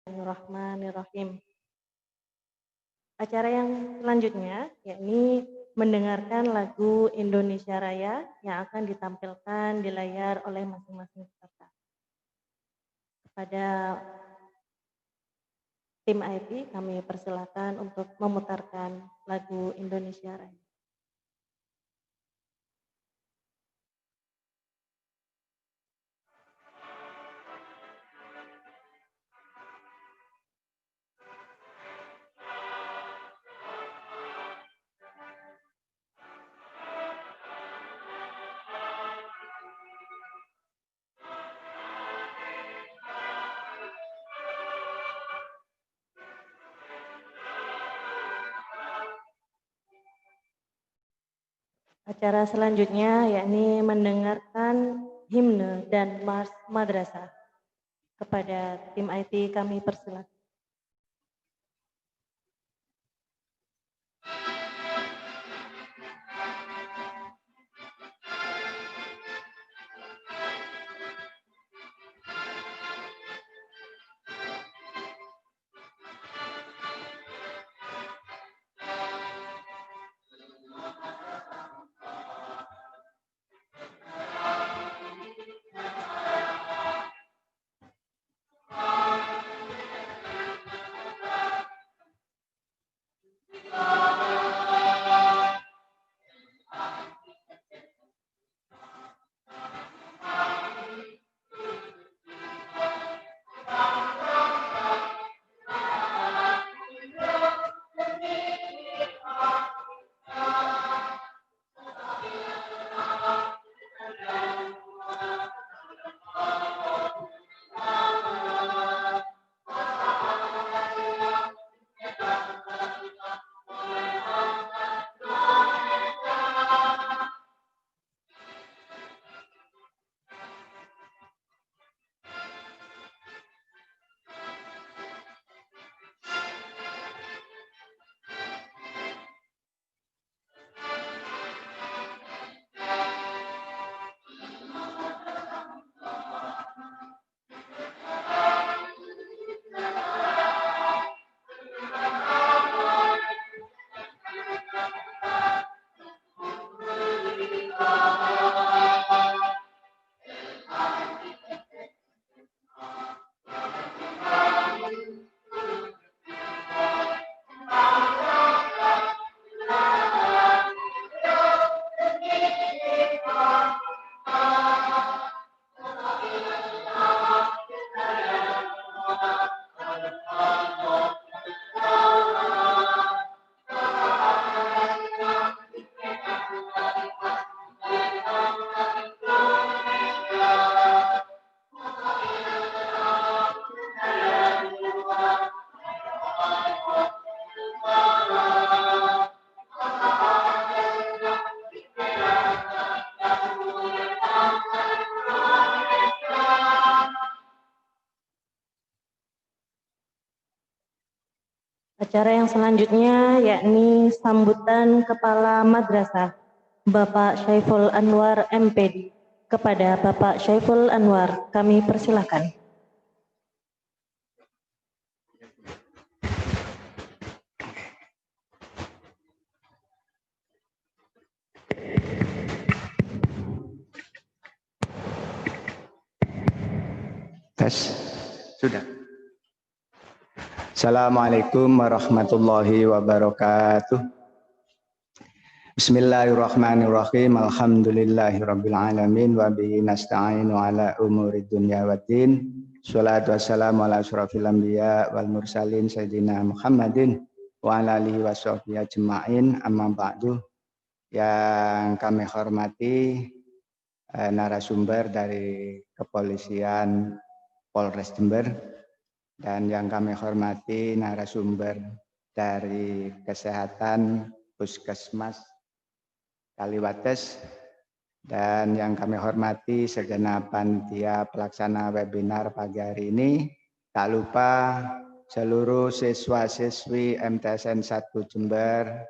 Bismillahirrahmanirrahim. Acara yang selanjutnya yakni mendengarkan lagu Indonesia Raya yang akan ditampilkan di layar oleh masing-masing peserta. Kepada tim IT kami persilakan untuk memutarkan lagu Indonesia Raya. Acara selanjutnya yakni mendengarkan himne dan mars madrasah. Kepada tim IT kami persilakan. Acara yang selanjutnya yakni sambutan Kepala Madrasah Bapak Syaiful Anwar MPD. Kepada Bapak Syaiful Anwar kami persilakan. Tes, sudah. Assalamualaikum warahmatullahi wabarakatuh. Bismillahirrahmanirrahim. Alhamdulillahirabbil alamin wa bihi nasta'inu ala umuri dunya waddin. Shalatu wassalamu ala asyrafil anbiya wal mursalin sayyidina Muhammadin wa ala alihi washabbihi ajmain. Amma ba'du. Yang kami hormati narasumber dari Kepolisian Polres Jember, dan yang kami hormati narasumber dari Kesehatan Puskesmas Kaliwates, dan yang kami hormati segenap panitia pelaksana webinar pagi hari ini. Tak lupa seluruh siswa-siswi MTSN 1 Jember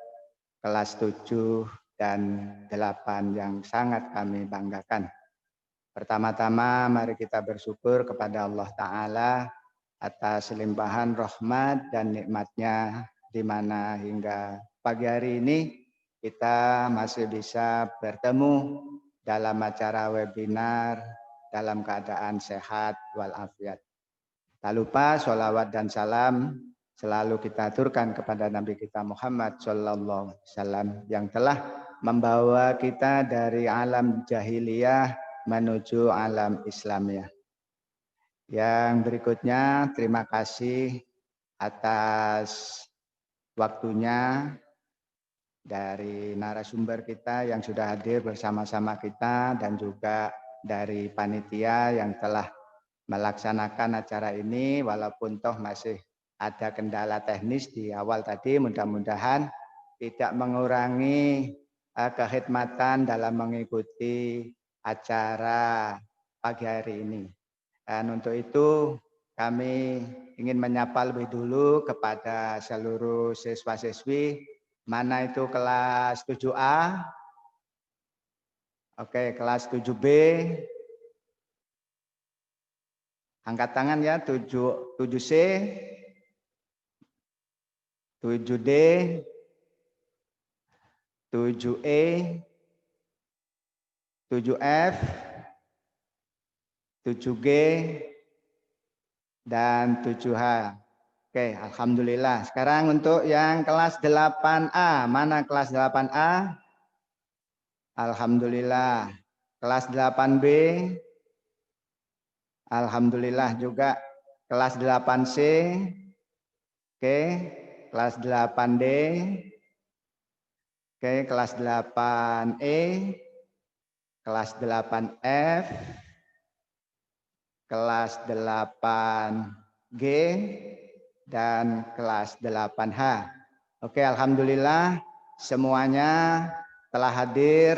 kelas 7 dan 8 yang sangat kami banggakan. Pertama-tama mari kita bersyukur kepada Allah Ta'ala atas limpahan rahmat dan nikmatnya, di mana hingga pagi hari ini kita masih bisa bertemu dalam acara webinar dalam keadaan sehat walafiat. Tak lupa sholawat dan salam selalu kita aturkan kepada Nabi kita Muhammad Sallallahu Alaihi Wasallam yang telah membawa kita dari alam jahiliyah menuju alam Islamiyah. Yang berikutnya, terima kasih atas waktunya dari narasumber kita yang sudah hadir bersama-sama kita dan juga dari panitia yang telah melaksanakan acara ini walaupun toh masih ada kendala teknis di awal tadi, mudah-mudahan tidak mengurangi kekhidmatan dalam mengikuti acara pagi hari ini. Dan untuk itu kami ingin menyapa lebih dulu kepada seluruh siswa-siswi. Mana itu kelas 7A? Oke, kelas 7B. Angkat tangan ya, 7C, 7D, 7E, 7F, 7G, dan 7H. Oke, alhamdulillah. Sekarang untuk yang kelas 8A, mana kelas 8A? Alhamdulillah. Kelas 8B, alhamdulillah juga. Kelas 8C, oke. Kelas 8D, oke. Kelas 8E, kelas 8F, kelas 8G, dan kelas 8H. Oke, alhamdulillah semuanya telah hadir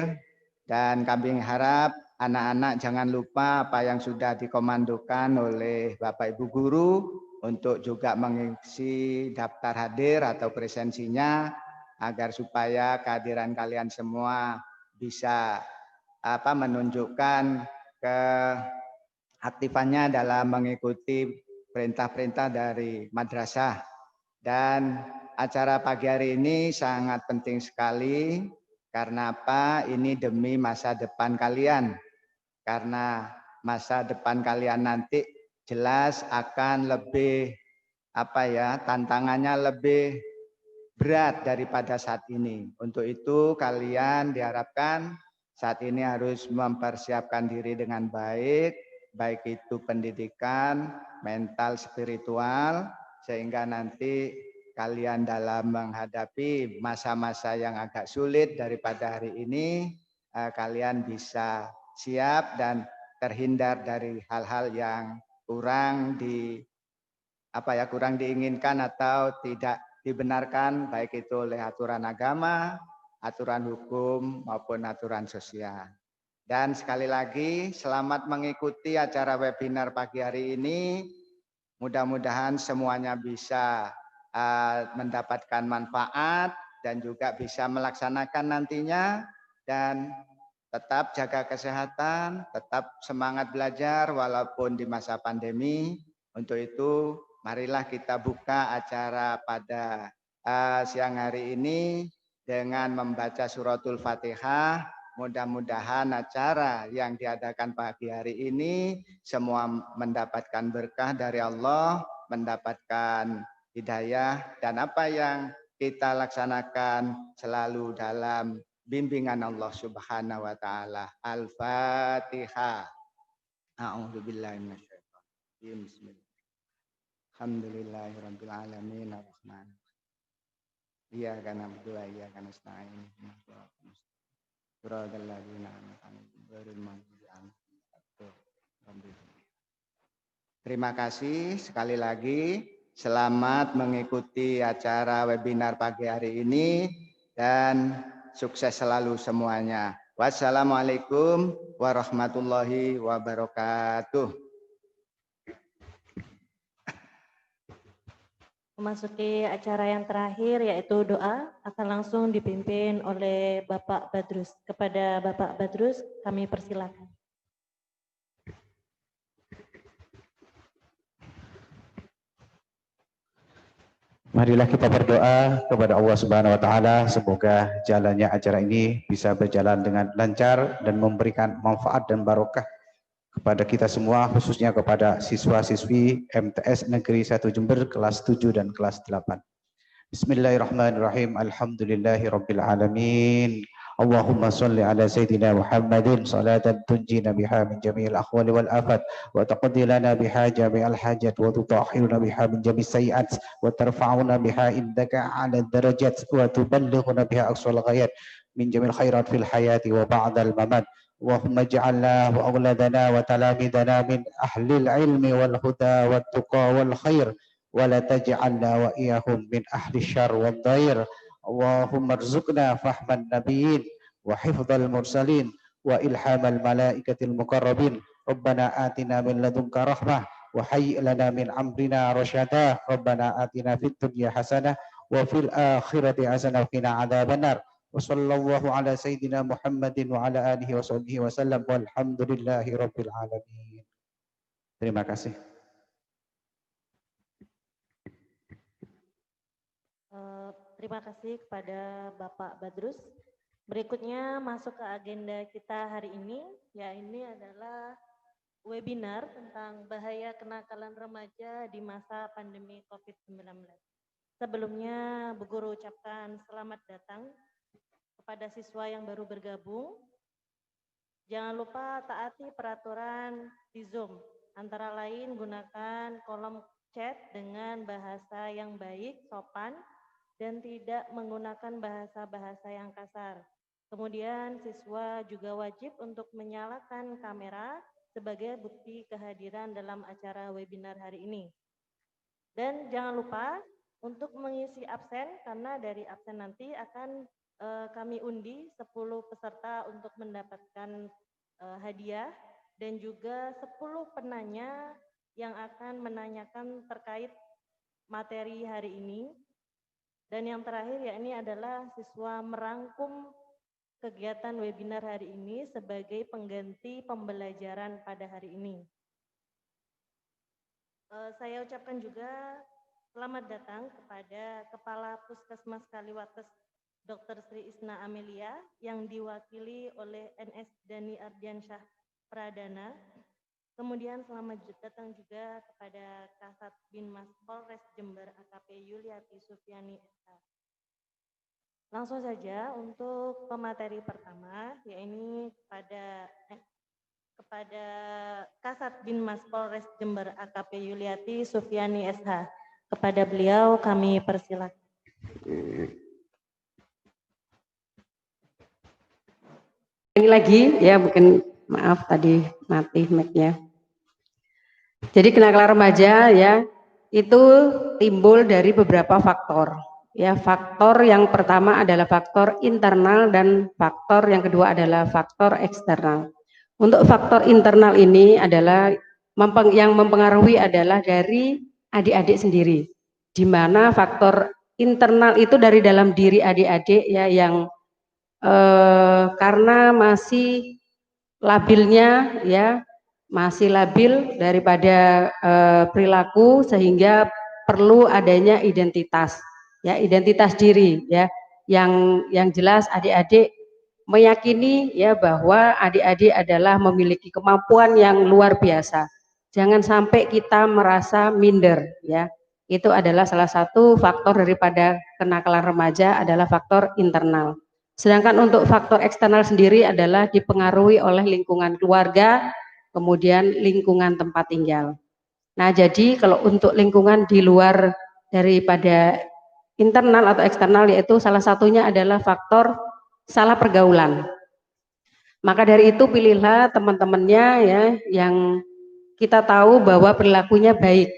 dan kami harap anak-anak jangan lupa apa yang sudah dikomandokan oleh Bapak Ibu Guru untuk juga mengisi daftar hadir atau presensinya agar supaya kehadiran kalian semua bisa menunjukkan keaktifannya dalam mengikuti perintah-perintah dari madrasah. Dan acara pagi hari ini sangat penting sekali. Karena apa? Ini demi masa depan kalian. Karena masa depan kalian nanti jelas akan lebih tantangannya lebih berat daripada saat ini. Untuk itu kalian diharapkan saat ini harus mempersiapkan diri dengan baik itu pendidikan, mental, spiritual, sehingga nanti kalian dalam menghadapi masa-masa yang agak sulit daripada hari ini, kalian bisa siap dan terhindar dari hal-hal yang kurang diinginkan atau tidak dibenarkan, baik itu oleh aturan agama, aturan hukum maupun aturan sosial. Dan sekali lagi selamat mengikuti acara webinar pagi hari ini. Mudah-mudahan semuanya bisa mendapatkan manfaat dan juga bisa melaksanakan nantinya, dan tetap jaga kesehatan, tetap semangat belajar walaupun di masa pandemi. Untuk itu marilah kita buka acara pada siang hari ini dengan membaca suratul Fatihah. Mudah-mudahan acara yang diadakan pagi hari ini semua mendapatkan berkah dari Allah, mendapatkan hidayah, dan apa yang kita laksanakan selalu dalam bimbingan Allah Subhanahu wa taala. Al-Fatihah. A'udzubillahi minasyaitonir rajim. Alhamdulillahirabbil alamin arrahman. Iyyaka na'budu wa iyyaka nasta'in. Terima kasih sekali lagi. Selamat mengikuti acara webinar pagi hari ini dan sukses selalu semuanya. Wassalamualaikum warahmatullahi wabarakatuh. Memasuki acara yang terakhir yaitu doa akan langsung dipimpin oleh Bapak Badrus. Kepada Bapak Badrus kami persilakan. Marilah kita berdoa kepada Allah Subhanahu wa taala, semoga jalannya acara ini bisa berjalan dengan lancar dan memberikan manfaat dan barokah kepada kita semua, khususnya kepada siswa-siswi MTS Negeri 1 Jember kelas 7 dan kelas 8. Bismillahirrahmanirrahim. Alhamdulillahirabbil alamin. Allahumma salli ala sayyidina Muhammadin salatan tunjina biha min jami'il ahwali wal afat wa taqdi lana biha jami'al hajat wa tutahhiruna biha min jami'is sayiat wa tarfa'una biha indaka 'ala darajat wa tuballighuna biha aqsal ghayat min jami'il khairat fil hayati wa ba'dal mamat. Allahumma ij'alna wa auladana wa talamidana min ahlil ilmi wal huda wat tuqa wal khair ولا تجعلنا وإياهم من أهل الشر والضير اللهم ارزقنا فهم النبيين وحفظ المرسلين وإلحام الملائكة المقربين ربنا آتنا من لدنك رحمة وهيئ لنا من أمرنا رشدا ربنا آتنا في الدنيا حسنة وفي الآخرة حسنة وقنا عذاب النار وصلى الله على سيدنا محمد وعلى آله وصحبه وسلم والحمد لله رب العالمين. Terima kasih. Terima kasih kepada Bapak Badrus. Berikutnya masuk ke agenda kita hari ini, ya ini adalah webinar tentang bahaya kenakalan remaja di masa pandemi COVID-19. Sebelumnya Bu Guru ucapkan selamat datang kepada siswa yang baru bergabung. Jangan lupa taati peraturan di Zoom, antara lain gunakan kolom chat dengan bahasa yang baik, sopan, dan tidak menggunakan bahasa-bahasa yang kasar. Kemudian siswa juga wajib untuk menyalakan kamera sebagai bukti kehadiran dalam acara webinar hari ini. Dan jangan lupa untuk mengisi absen, karena dari absen nanti akan kami undi 10 peserta untuk mendapatkan hadiah, dan juga 10 penanya yang akan menanyakan terkait materi hari ini. Dan yang terakhir yakni adalah siswa merangkum kegiatan webinar hari ini sebagai pengganti pembelajaran pada hari ini. Saya ucapkan juga selamat datang kepada Kepala Puskesmas Kaliwates Dr. Sri Isna Amelia yang diwakili oleh NS Dani Ardiansyah Pradana. Kemudian selamat datang juga kepada Kasat Binmas Polres Jember AKP Yuliati Sufiani SH. Langsung saja untuk pemateri pertama, yaitu kepada Kasat Binmas Polres Jember AKP Yuliati Sufiani SH. Kepada beliau kami persilakan. Ini lagi ya, mungkin maaf tadi mati mic-nya. Jadi kenakalan remaja ya itu timbul dari beberapa faktor. Ya, faktor yang pertama adalah faktor internal dan faktor yang kedua adalah faktor eksternal. Untuk faktor internal ini adalah yang mempengaruhi adalah dari adik-adik sendiri. Di mana faktor internal itu dari dalam diri adik-adik ya yang karena masih labilnya ya masih labil daripada perilaku sehingga perlu adanya identitas ya, identitas diri ya, yang jelas adik-adik meyakini ya bahwa adik-adik adalah memiliki kemampuan yang luar biasa. Jangan sampai kita merasa minder ya. Itu adalah salah satu faktor daripada kenakalan remaja adalah faktor internal. Sedangkan untuk faktor eksternal sendiri adalah dipengaruhi oleh lingkungan keluarga, kemudian lingkungan tempat tinggal. Nah, jadi kalau untuk lingkungan di luar daripada internal atau eksternal, yaitu salah satunya adalah faktor salah pergaulan. Maka dari itu pilihlah teman-temannya ya yang kita tahu bahwa perilakunya baik.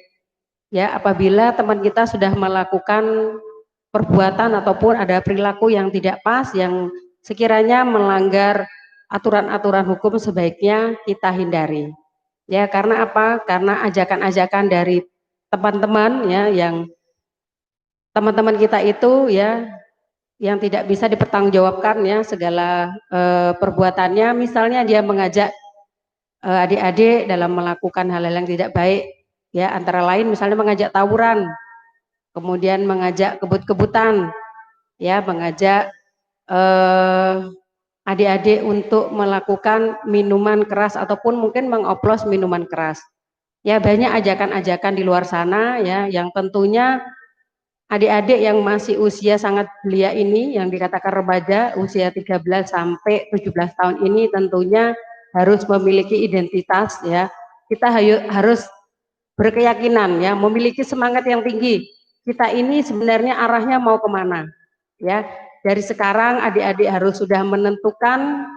Ya, apabila teman kita sudah melakukan perbuatan ataupun ada perilaku yang tidak pas, yang sekiranya melanggar aturan-aturan hukum, sebaiknya kita hindari. Ya, karena apa? Karena ajakan-ajakan dari teman-teman ya yang teman-teman kita itu ya yang tidak bisa dipertanggungjawabkan ya segala perbuatannya. Misalnya dia mengajak adik-adik dalam melakukan hal-hal yang tidak baik ya, antara lain misalnya mengajak tawuran kemudian mengajak kebut-kebutan, ya, mengajak adik-adik untuk melakukan minuman keras ataupun mungkin mengoplos minuman keras. Ya, banyak ajakan-ajakan di luar sana ya, yang tentunya adik-adik yang masih usia sangat belia ini, yang dikatakan remaja, usia 13 sampai 17 tahun ini tentunya harus memiliki identitas ya. Kita harus berkeyakinan ya, memiliki semangat yang tinggi. Kita ini sebenarnya arahnya mau kemana ya. Dari sekarang adik-adik harus sudah menentukan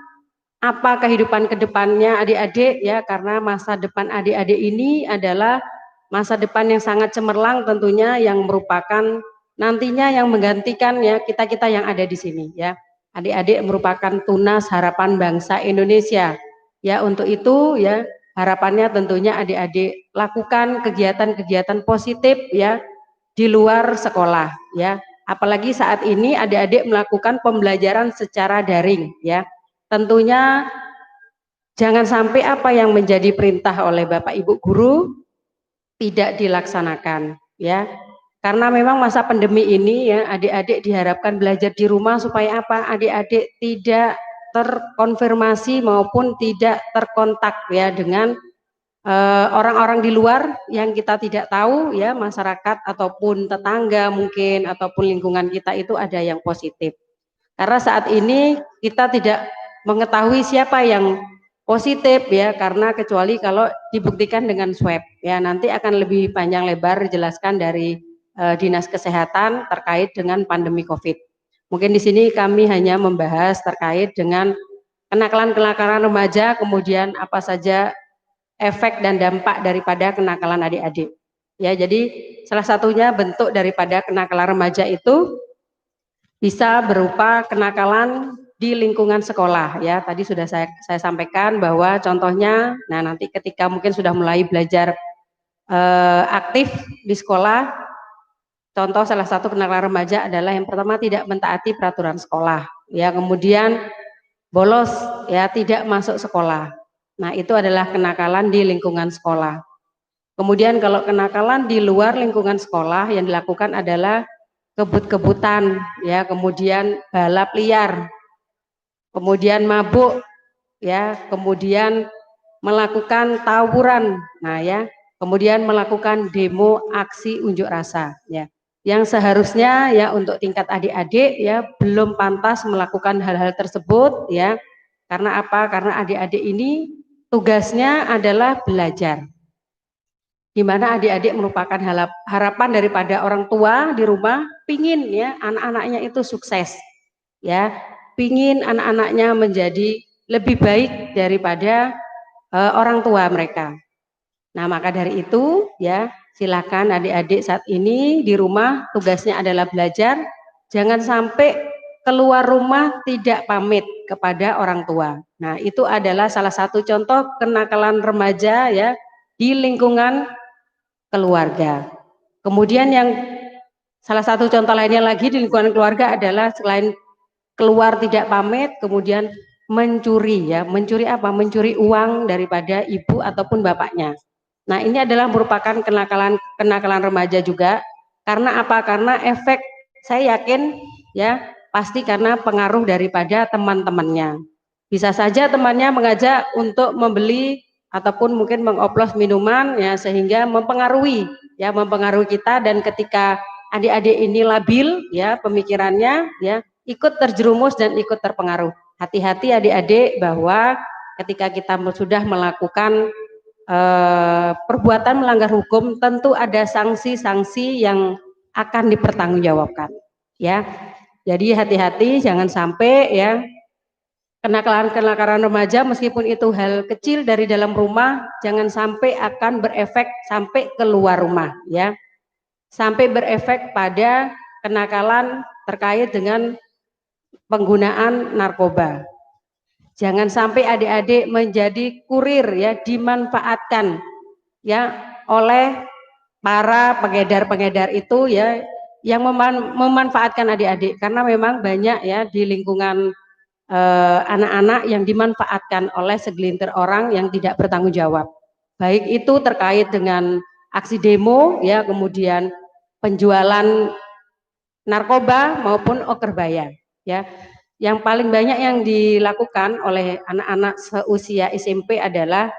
apa kehidupan kedepannya adik-adik ya, karena masa depan adik-adik ini adalah masa depan yang sangat cemerlang tentunya, yang merupakan nantinya yang menggantikan ya kita-kita yang ada di sini ya. Adik-adik merupakan tunas harapan bangsa Indonesia ya. Untuk itu ya, harapannya tentunya adik-adik lakukan kegiatan-kegiatan positif ya di luar sekolah ya. Apalagi saat ini adik-adik melakukan pembelajaran secara daring ya. Tentunya jangan sampai apa yang menjadi perintah oleh Bapak Ibu guru tidak dilaksanakan ya. Karena memang masa pandemi ini ya, adik-adik diharapkan belajar di rumah supaya apa? Adik-adik tidak terkonfirmasi maupun tidak terkontak ya dengan orang-orang di luar yang kita tidak tahu ya, masyarakat ataupun tetangga mungkin ataupun lingkungan kita itu ada yang positif. Karena saat ini kita tidak mengetahui siapa yang positif ya, karena kecuali kalau dibuktikan dengan swab ya. Nanti akan lebih panjang lebar dijelaskan dari Dinas Kesehatan terkait dengan pandemi Covid. Mungkin di sini kami hanya membahas terkait dengan kenakalan-kenakalan remaja, kemudian apa saja efek dan dampak daripada kenakalan adik-adik. Ya, jadi salah satunya bentuk daripada kenakalan remaja itu bisa berupa kenakalan di lingkungan sekolah ya. Tadi sudah saya sampaikan bahwa contohnya, nah nanti ketika mungkin sudah mulai belajar aktif di sekolah, contoh salah satu kenakalan remaja adalah yang pertama tidak mentaati peraturan sekolah ya, kemudian bolos ya, tidak masuk sekolah. Nah, itu adalah kenakalan di lingkungan sekolah. Kemudian kalau kenakalan di luar lingkungan sekolah yang dilakukan adalah kebut-kebutan ya, kemudian balap liar, kemudian mabuk ya, kemudian melakukan tawuran, nah ya, kemudian melakukan demo aksi unjuk rasa ya. Yang seharusnya ya untuk tingkat adik-adik ya belum pantas melakukan hal-hal tersebut ya. Karena apa? Karena adik-adik ini tugasnya adalah belajar. Di mana adik-adik merupakan harapan daripada orang tua di rumah, pingin ya anak-anaknya itu sukses ya, pingin anak-anaknya menjadi lebih baik daripada orang tua mereka. Nah, maka dari itu ya, silakan adik-adik saat ini di rumah tugasnya adalah belajar, jangan sampai keluar rumah tidak pamit kepada orang tua. Nah, itu adalah salah satu contoh kenakalan remaja ya di lingkungan keluarga. Kemudian yang salah satu contoh lainnya lagi di lingkungan keluarga adalah selain keluar tidak pamit, kemudian mencuri ya. Mencuri apa? Mencuri uang daripada ibu ataupun bapaknya. Nah, ini adalah merupakan kenakalan remaja juga. Karena apa? Karena efek, saya yakin ya, pasti karena pengaruh daripada teman-temannya. Bisa saja temannya mengajak untuk membeli ataupun mungkin mengoplos minuman ya, sehingga mempengaruhi kita, dan ketika adik-adik ini labil ya pemikirannya ya, ikut terjerumus dan ikut terpengaruh. Hati-hati adik-adik bahwa ketika kita sudah melakukan perbuatan melanggar hukum, tentu ada sanksi-sanksi yang akan dipertanggungjawabkan ya. Jadi hati-hati jangan sampai ya kenakalan remaja meskipun itu hal kecil dari dalam rumah, jangan sampai akan berefek sampai keluar rumah ya. Sampai berefek pada kenakalan terkait dengan penggunaan narkoba. Jangan sampai adik-adik menjadi kurir ya, dimanfaatkan ya oleh para pengedar-pengedar itu ya, yang memanfaatkan adik-adik, karena memang banyak ya di lingkungan anak-anak yang dimanfaatkan oleh segelintir orang yang tidak bertanggung jawab. Baik itu terkait dengan aksi demo ya, kemudian penjualan narkoba maupun okerbaya, ya. Yang paling banyak yang dilakukan oleh anak-anak seusia SMP adalah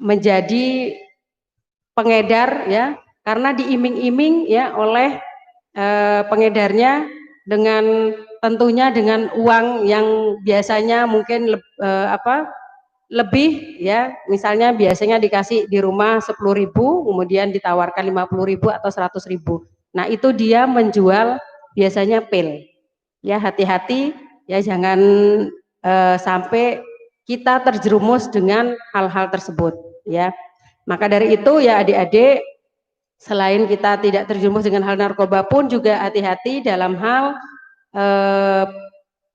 menjadi pengedar, ya, karena diiming-iming ya oleh pengedarnya dengan tentunya dengan uang yang biasanya mungkin lebih, ya, misalnya biasanya dikasih di rumah 10.000, kemudian ditawarkan 50.000 atau 100.000. Nah, itu dia menjual biasanya pil. Ya, hati-hati ya, jangan sampai kita terjerumus dengan hal-hal tersebut, ya. Maka dari itu ya adik-adik, selain kita tidak terjerumus dengan hal narkoba pun juga hati-hati dalam hal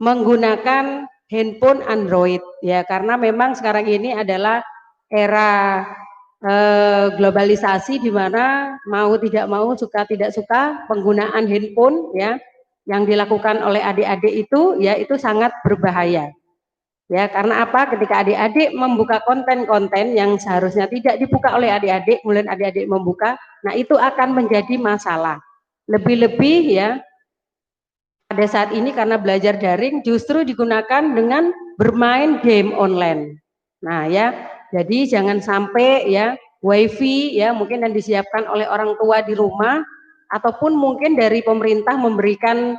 menggunakan handphone Android, ya, karena memang sekarang ini adalah era globalisasi, di mana mau tidak mau, suka tidak suka, penggunaan handphone ya yang dilakukan oleh adik-adik itu ya itu sangat berbahaya. Ya, karena apa? Ketika adik-adik membuka konten-konten yang seharusnya tidak dibuka oleh adik-adik, kemudian adik-adik membuka, nah itu akan menjadi masalah. Lebih-lebih ya pada saat ini karena belajar daring justru digunakan dengan bermain game online. Nah ya, jadi jangan sampai ya wifi ya mungkin yang disiapkan oleh orang tua di rumah ataupun mungkin dari pemerintah memberikan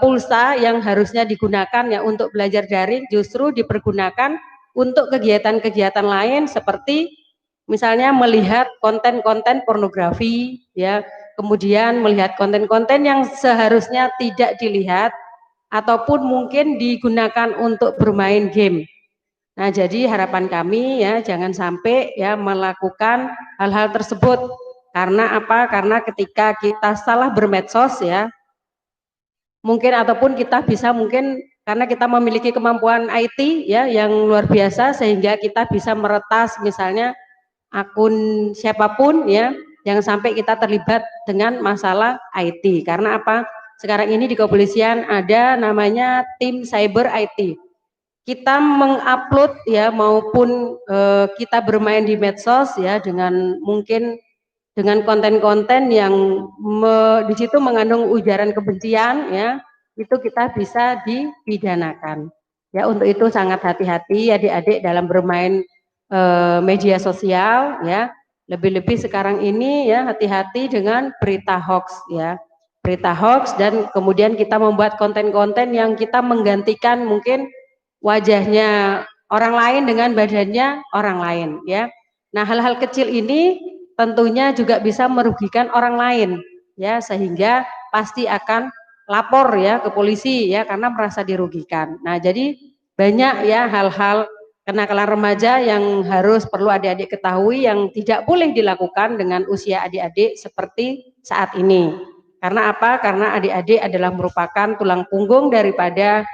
pulsa yang harusnya digunakan ya untuk belajar daring justru dipergunakan untuk kegiatan-kegiatan lain seperti misalnya melihat konten-konten pornografi ya, kemudian melihat konten-konten yang seharusnya tidak dilihat ataupun mungkin digunakan untuk bermain game. Nah, jadi harapan kami ya jangan sampai ya melakukan hal-hal tersebut. Karena apa? Karena ketika kita salah bermedsos ya, mungkin ataupun kita bisa mungkin karena kita memiliki kemampuan IT ya yang luar biasa sehingga kita bisa meretas misalnya akun siapapun ya, jangan sampai kita terlibat dengan masalah IT. Karena apa? Sekarang ini di kepolisian ada namanya tim cyber IT. Kita mengupload ya maupun kita bermain di medsos ya dengan mungkin dengan konten-konten yang di situ mengandung ujaran kebencian ya, itu kita bisa dipidanakan. Ya, untuk itu sangat hati-hati adik-adik dalam bermain media sosial ya. Lebih-lebih sekarang ini ya hati-hati dengan berita hoax ya. Berita hoax dan kemudian kita membuat konten-konten yang kita menggantikan mungkin wajahnya orang lain dengan badannya orang lain ya. Nah, hal-hal kecil ini tentunya juga bisa merugikan orang lain ya, sehingga pasti akan lapor ya ke polisi ya karena merasa dirugikan. Nah, jadi banyak ya hal-hal kenakalan remaja yang harus perlu adik-adik ketahui yang tidak boleh dilakukan dengan usia adik-adik seperti saat ini. Karena apa? Karena adik-adik adalah merupakan tulang punggung daripada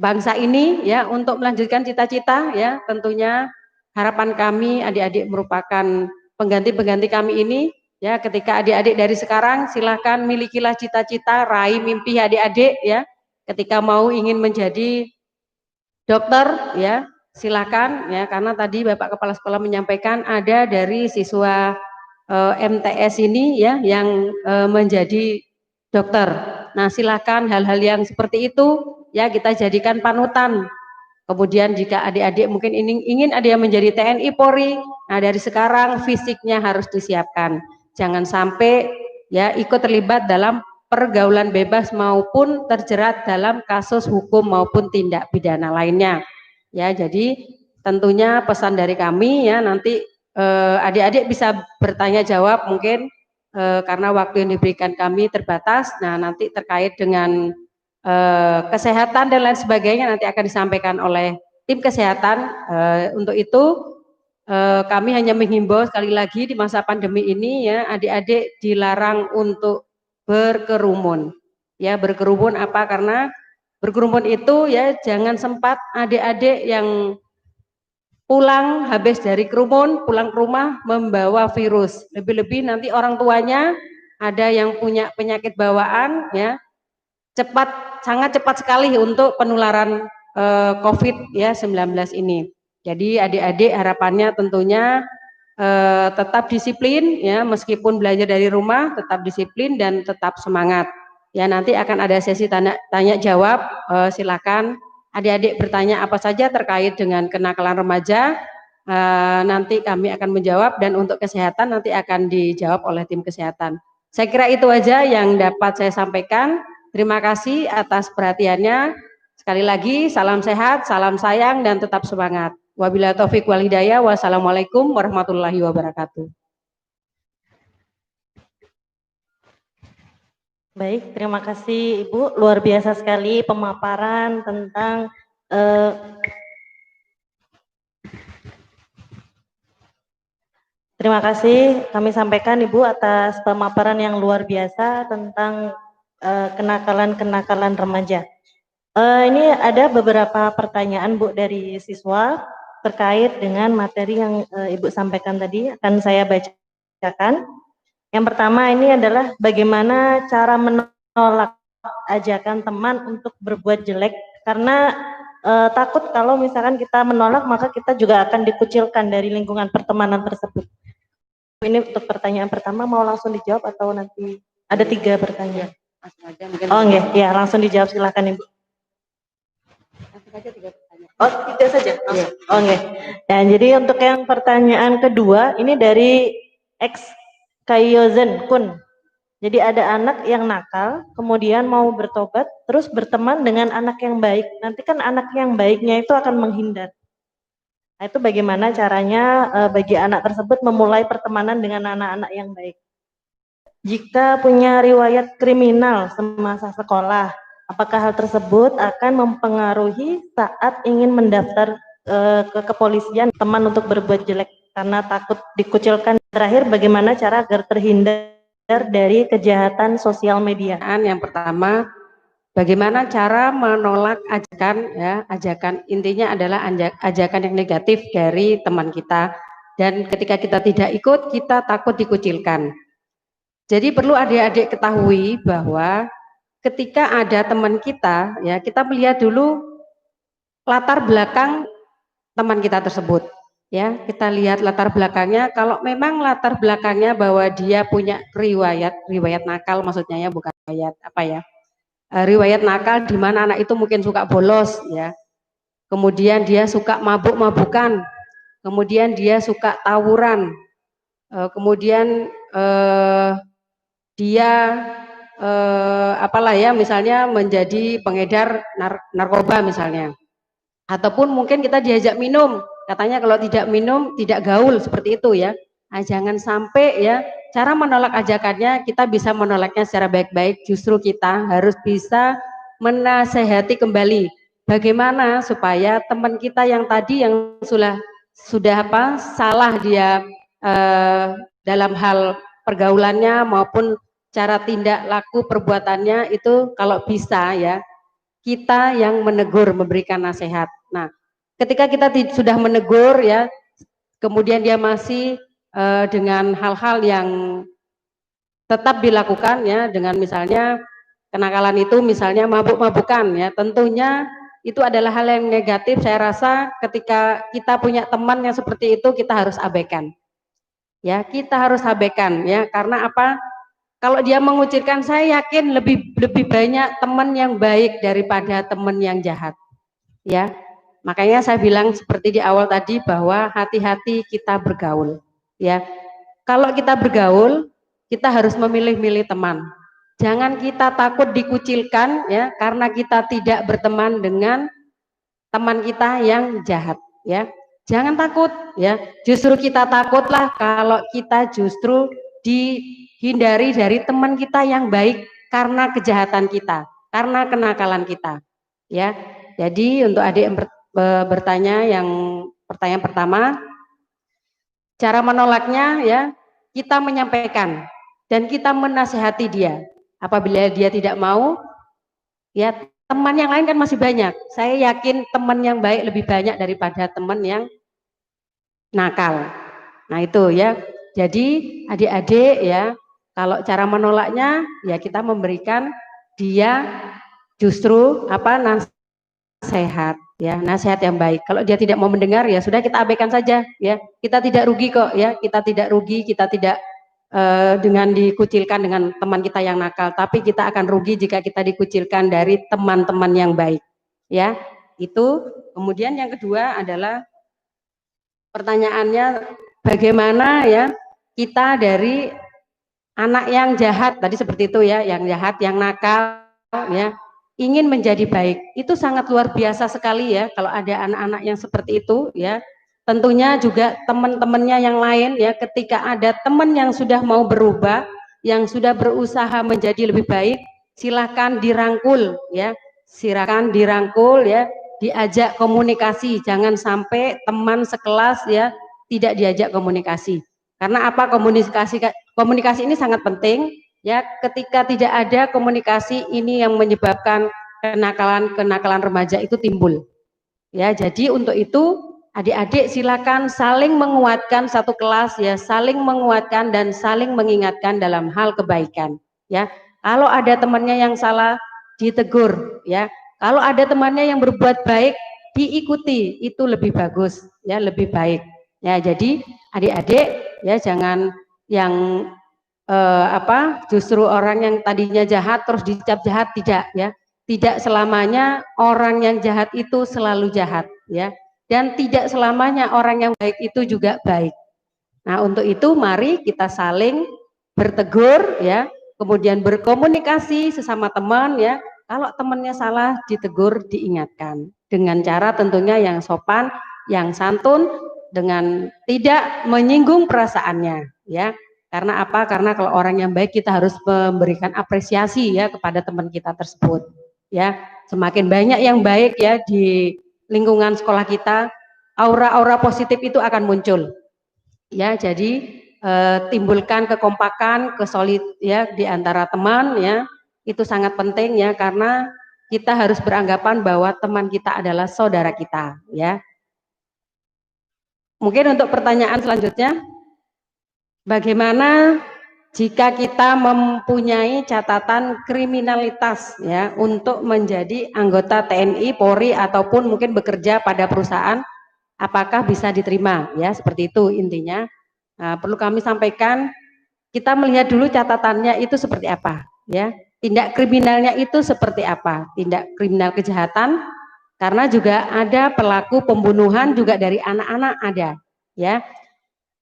bangsa ini ya untuk melanjutkan cita-cita ya. Tentunya harapan kami adik-adik merupakan pengganti-pengganti kami ini ya. Ketika adik-adik dari sekarang silahkan milikilah cita-cita, raih mimpi adik-adik ya. Ketika mau ingin menjadi dokter ya silakan ya, karena tadi Bapak Kepala Sekolah menyampaikan ada dari siswa MTS ini ya yang menjadi dokter. Nah, silakan hal-hal yang seperti itu ya kita jadikan panutan. Kemudian jika adik-adik mungkin ingin ada yang menjadi TNI Polri, nah dari sekarang fisiknya harus disiapkan. Jangan sampai ya ikut terlibat dalam pergaulan bebas maupun terjerat dalam kasus hukum maupun tindak pidana lainnya. Ya, jadi tentunya pesan dari kami ya nanti adik-adik bisa bertanya jawab mungkin karena waktu yang diberikan kami terbatas. Nah, nanti terkait dengan kesehatan dan lain sebagainya nanti akan disampaikan oleh tim kesehatan. Untuk itu kami hanya menghimbau sekali lagi di masa pandemi ini ya adik-adik dilarang untuk berkerumun. Ya, berkerumun apa? Karena berkerumun itu ya jangan sempat adik-adik yang pulang habis dari kerumun, pulang ke rumah membawa virus. Lebih-lebih nanti orang tuanya ada yang punya penyakit bawaan ya, sangat cepat sekali untuk penularan COVID ya 19 ini. Jadi adik-adik harapannya tentunya tetap disiplin ya, meskipun belajar dari rumah tetap disiplin dan tetap semangat. Ya, nanti akan ada sesi tanya jawab, silakan adik-adik bertanya apa saja terkait dengan kenakalan remaja. Nanti kami akan menjawab, dan untuk kesehatan nanti akan dijawab oleh tim kesehatan. Saya kira itu aja yang dapat saya sampaikan. Terima kasih atas perhatiannya. Sekali lagi, salam sehat, salam sayang, dan tetap semangat. Wabillahi taufiq wal hidayah. Wassalamualaikum warahmatullahi wabarakatuh. Baik, terima kasih Ibu. Luar biasa sekali pemaparan tentang terima kasih kami sampaikan Ibu atas pemaparan yang luar biasa tentang kenakalan-kenakalan remaja. Ini ada beberapa pertanyaan Bu dari siswa terkait dengan materi yang Ibu sampaikan tadi, akan saya bacakan. Yang pertama ini adalah bagaimana cara menolak ajakan teman untuk berbuat jelek, karena takut kalau misalkan kita menolak maka kita juga akan dikucilkan dari lingkungan pertemanan tersebut. Ini untuk pertanyaan pertama, mau langsung dijawab atau nanti ada 3 pertanyaan? Oh enggak, ya langsung dijawab, silakan Ibu. Oh, tidak saja. Oh, enggak. Ya, jadi untuk yang pertanyaan kedua ini dari X Kayozen Kun. Jadi ada anak yang nakal, kemudian mau bertobat, terus berteman dengan anak yang baik. Nanti kan anak yang baiknya itu akan menghindar. Nah, itu bagaimana caranya bagi anak tersebut memulai pertemanan dengan anak-anak yang baik? Jika punya riwayat kriminal semasa sekolah, apakah hal tersebut akan mempengaruhi saat ingin mendaftar ke kepolisian teman untuk berbuat jelek karena takut dikucilkan? Terakhir, bagaimana cara agar terhindar dari kejahatan sosial media? Yang pertama, bagaimana cara menolak ajakan, ya, ajakan intinya adalah ajakan yang negatif dari teman kita, dan ketika kita tidak ikut, kita takut dikucilkan. Jadi perlu adik-adik ketahui bahwa ketika ada teman kita, ya, kita melihat dulu latar belakang teman kita tersebut. Ya, kita lihat latar belakangnya. Kalau memang latar belakangnya bahwa dia punya riwayat nakal, maksudnya ya, bukan riwayat apa ya, riwayat nakal di mana anak itu mungkin suka bolos, ya. Kemudian dia suka mabuk-mabukan, kemudian dia suka tawuran, kemudian dia apalah ya, misalnya menjadi pengedar narkoba misalnya, ataupun mungkin kita diajak minum, katanya kalau tidak minum tidak gaul, seperti itu ya. Nah, jangan sampai ya, cara menolak ajakannya kita bisa menolaknya secara baik-baik, justru kita harus bisa menasehati kembali bagaimana supaya teman kita yang tadi yang sudah apa salah dia dalam hal pergaulannya maupun cara tindak laku perbuatannya itu, kalau bisa ya kita yang menegur, memberikan nasihat. Nah, ketika kita sudah menegur ya, kemudian dia masih dengan hal-hal yang tetap dilakukan ya, dengan misalnya kenakalan itu misalnya mabuk-mabukan ya, tentunya itu adalah hal yang negatif. Saya rasa ketika kita punya teman yang seperti itu, kita harus abaikan. Ya, kita harus abaikan ya, karena apa? Kalau dia mengucilkan, saya yakin lebih banyak teman yang baik daripada teman yang jahat. Ya, makanya saya bilang seperti di awal tadi bahwa hati-hati kita bergaul. Ya, kalau kita bergaul, kita harus memilih-milih teman. Jangan kita takut dikucilkan ya, karena kita tidak berteman dengan teman kita yang jahat. Ya, jangan takut ya. Justru kita takutlah kalau kita justru dihindari dari teman kita yang baik karena kejahatan kita, karena kenakalan kita. Ya, jadi untuk adik yang bertanya, yang pertanyaan pertama, cara menolaknya ya, kita menyampaikan dan kita menasehati dia. Apabila dia tidak mau, ya teman yang lain kan masih banyak. Saya yakin teman yang baik lebih banyak daripada teman yang nakal. Nah itu ya. Jadi adik-adik ya, kalau cara menolaknya ya kita memberikan dia justru apa, nasihat ya, nasihat yang baik. Kalau dia tidak mau mendengar, ya sudah, kita abaikan saja, ya. Kita tidak rugi kok, ya. Kita tidak rugi, kita tidak dengan dikucilkan dengan teman kita yang nakal, tapi kita akan rugi jika kita dikucilkan dari teman-teman yang baik, ya. Itu. Kemudian yang kedua adalah pertanyaannya, bagaimana ya kita dari anak yang jahat tadi seperti itu ya, yang jahat, yang nakal, ya, ingin menjadi baik. Itu sangat luar biasa sekali ya kalau ada anak-anak yang seperti itu, ya. Tentunya juga teman-temannya yang lain, ya, ketika ada teman yang sudah mau berubah, yang sudah berusaha menjadi lebih baik, silakan dirangkul, ya. Silakan dirangkul, ya, diajak komunikasi. Jangan sampai teman sekelas, ya, tidak diajak komunikasi. Karena apa? Komunikasi ini sangat penting, ya. Ketika tidak ada komunikasi, ini yang menyebabkan kenakalan remaja itu timbul, ya. Jadi untuk itu adik-adik silakan saling menguatkan satu kelas, ya, saling menguatkan dan saling mengingatkan dalam hal kebaikan, ya. Kalau ada temannya yang salah, ditegur, ya. Kalau ada temannya yang berbuat baik, diikuti, itu lebih bagus, ya, lebih baik, ya. Jadi adik-adik, ya, jangan yang justru orang yang tadinya jahat terus dicap jahat, tidak, ya. Tidak selamanya orang yang jahat itu selalu jahat, ya. Dan tidak selamanya orang yang baik itu juga baik. Nah, untuk itu mari kita saling bertegur, ya, kemudian berkomunikasi sesama teman, ya. Kalau temannya salah, ditegur, diingatkan dengan cara tentunya yang sopan, yang santun, dengan tidak menyinggung perasaannya, ya. Karena apa? Karena kalau orang yang baik kita harus memberikan apresiasi, ya, kepada teman kita tersebut, ya. Semakin banyak yang baik, ya, di lingkungan sekolah kita, aura-aura positif itu akan muncul, ya. Jadi timbulkan kekompakan, kesolid, ya, di antara teman, ya. Itu sangat penting, ya, karena kita harus beranggapan bahwa teman kita adalah saudara kita, ya. Mungkin untuk pertanyaan selanjutnya, bagaimana jika kita mempunyai catatan kriminalitas, ya, untuk menjadi anggota TNI, Polri, ataupun mungkin bekerja pada perusahaan, apakah bisa diterima, ya, seperti itu intinya. Nah, perlu kami sampaikan, kita melihat dulu catatannya itu seperti apa, ya. Tindak kriminalnya itu seperti apa, tindak kriminal kejahatan, karena juga ada pelaku pembunuhan juga dari anak-anak ada, ya.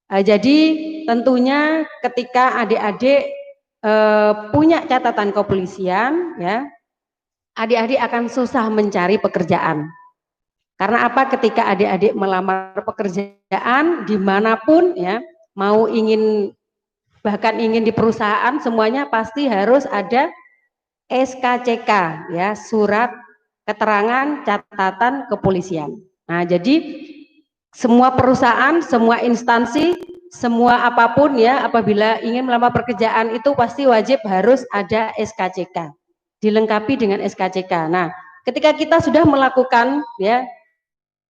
Jadi tentunya ketika adik-adik punya catatan kepolisian, ya, adik-adik akan susah mencari pekerjaan. Karena apa? Ketika adik-adik melamar pekerjaan dimanapun, ya, mau bahkan ingin di perusahaan, semuanya pasti harus ada SKCK, ya, surat keterangan catatan kepolisian. Nah, jadi semua perusahaan, semua instansi, semua apapun, ya, apabila ingin melamar pekerjaan itu pasti wajib harus ada SKCK, dilengkapi dengan SKCK. Nah, ketika kita sudah melakukan, ya,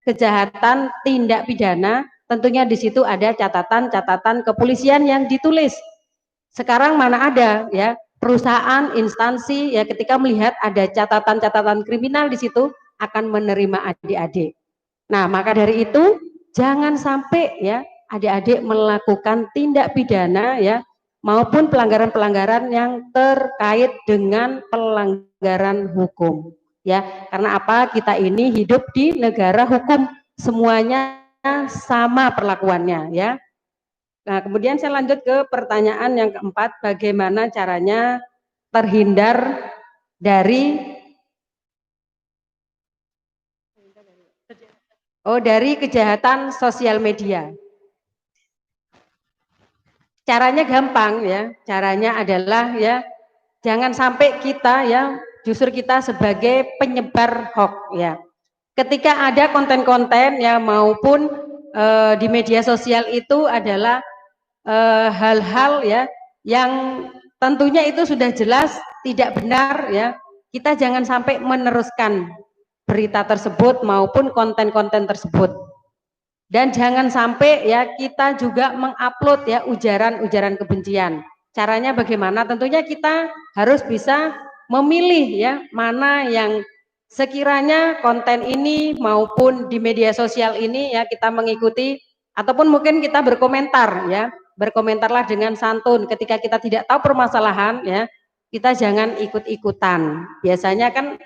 kejahatan tindak pidana, tentunya di situ ada catatan-catatan kepolisian yang ditulis. Sekarang mana ada, ya, perusahaan, instansi, ya, ketika melihat ada catatan-catatan kriminal di situ akan menerima adik-adik. Nah, maka dari itu jangan sampai, ya, adik-adik melakukan tindak pidana, ya, maupun pelanggaran-pelanggaran yang terkait dengan pelanggaran hukum, ya. Karena apa? Kita ini hidup di negara hukum, semuanya sama perlakuannya, ya. Nah, kemudian saya lanjut ke pertanyaan yang keempat, bagaimana caranya terhindar dari kejahatan sosial media. Caranya gampang, ya. Caranya adalah, ya, jangan sampai kita, ya, justru kita sebagai penyebar hoax, ya. Ketika ada konten-konten, ya, maupun di media sosial itu adalah hal-hal, ya, yang tentunya itu sudah jelas tidak benar, ya. Kita jangan sampai meneruskan berita tersebut maupun konten-konten tersebut. Dan jangan sampai, ya, kita juga mengupload, ya, ujaran-ujaran kebencian. Caranya bagaimana? Tentunya kita harus bisa memilih, ya, mana yang sekiranya konten ini maupun di media sosial ini ya kita mengikuti ataupun mungkin kita berkomentar ya, berkomentarlah dengan santun ketika kita tidak tahu permasalahan ya, kita jangan ikut-ikutan. Biasanya kan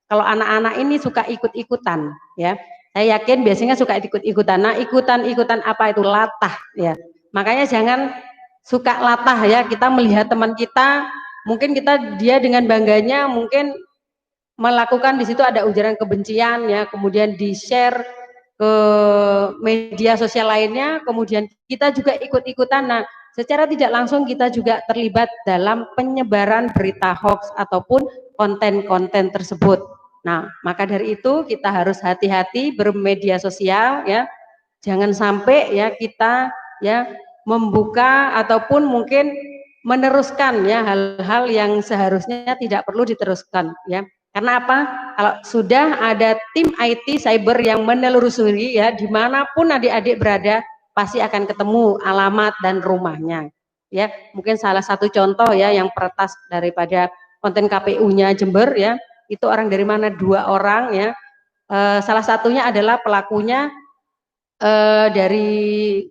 kalau anak-anak ini suka ikut-ikutan ya. Saya yakin biasanya suka ikut-ikutan. Nah, ikutan-ikutan apa itu? Latah ya. Makanya jangan suka latah ya. Kita melihat teman kita, mungkin dia dengan bangganya mungkin melakukan di situ ada ujaran kebencian ya, kemudian di-share ke media sosial lainnya, kemudian kita juga ikut-ikutan. Nah, secara tidak langsung kita juga terlibat dalam penyebaran berita hoax ataupun konten-konten tersebut. Nah, maka dari itu kita harus hati-hati bermedia sosial ya. Jangan sampai ya kita ya membuka ataupun mungkin meneruskan ya hal-hal yang seharusnya tidak perlu diteruskan ya. Karena apa? Kalau sudah ada tim IT cyber yang menelusuri ya dimanapun adik-adik berada pasti akan ketemu alamat dan rumahnya. Ya, mungkin salah satu contoh ya yang peretas daripada konten KPU-nya Jember ya, itu orang dari mana? 2 orang ya. Salah satunya adalah pelakunya dari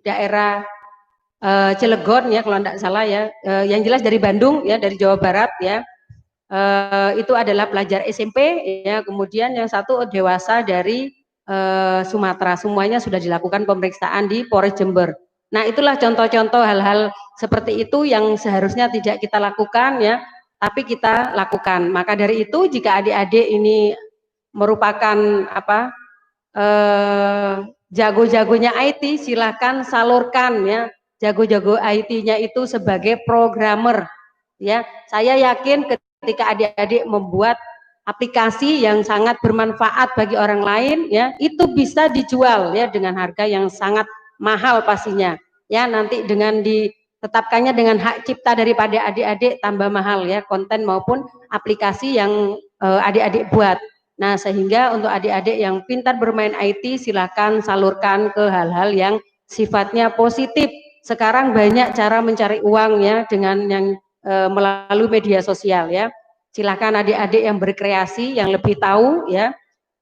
daerah Cilegon ya kalau tidak salah ya, yang jelas dari Bandung ya, dari Jawa Barat ya. Itu adalah pelajar SMP ya, kemudian yang satu dewasa dari Sumatera. Semuanya sudah dilakukan pemeriksaan di Polres Jember. Nah, itulah contoh-contoh hal-hal seperti itu yang seharusnya tidak kita lakukan ya, tapi kita lakukan. Maka dari itu jika adik-adik ini merupakan apa jago-jagonya IT, silahkan salurkan ya jago-jago IT-nya itu sebagai programmer ya. Saya yakin ketika adik-adik membuat aplikasi yang sangat bermanfaat bagi orang lain ya, itu bisa dijual ya dengan harga yang sangat mahal pastinya ya. Nanti dengan ditetapkannya dengan hak cipta daripada adik-adik tambah mahal ya, konten maupun aplikasi yang adik-adik buat. Nah, sehingga untuk adik-adik yang pintar bermain IT silahkan salurkan ke hal-hal yang sifatnya positif. Sekarang banyak cara mencari uang ya dengan yang melalui media sosial ya. Silahkan adik-adik yang berkreasi, yang lebih tahu ya.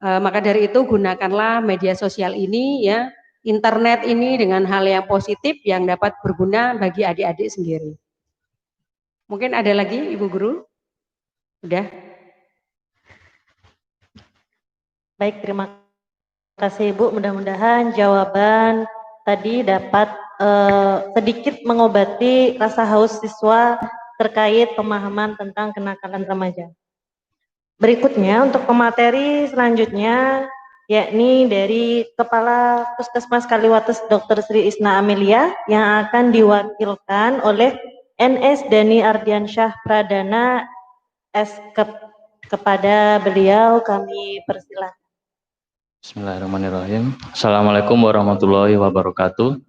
Maka dari itu gunakanlah media sosial ini ya, internet ini dengan hal yang positif yang dapat berguna bagi adik-adik sendiri. Mungkin ada lagi Ibu Guru? Udah? Baik, terima kasih Ibu. Mudah-mudahan jawaban tadi dapat sedikit mengobati rasa haus siswa terkait pemahaman tentang kenakalan remaja. Berikutnya untuk pemateri selanjutnya yakni dari Kepala Puskesmas Kaliwates Dr. Sri Isna Amelia yang akan diwakilkan oleh NS Dani Ardiansyah Pradana SKep. Kepada beliau kami persilahkan. Bismillahirrahmanirrahim. Assalamualaikum warahmatullahi wabarakatuh.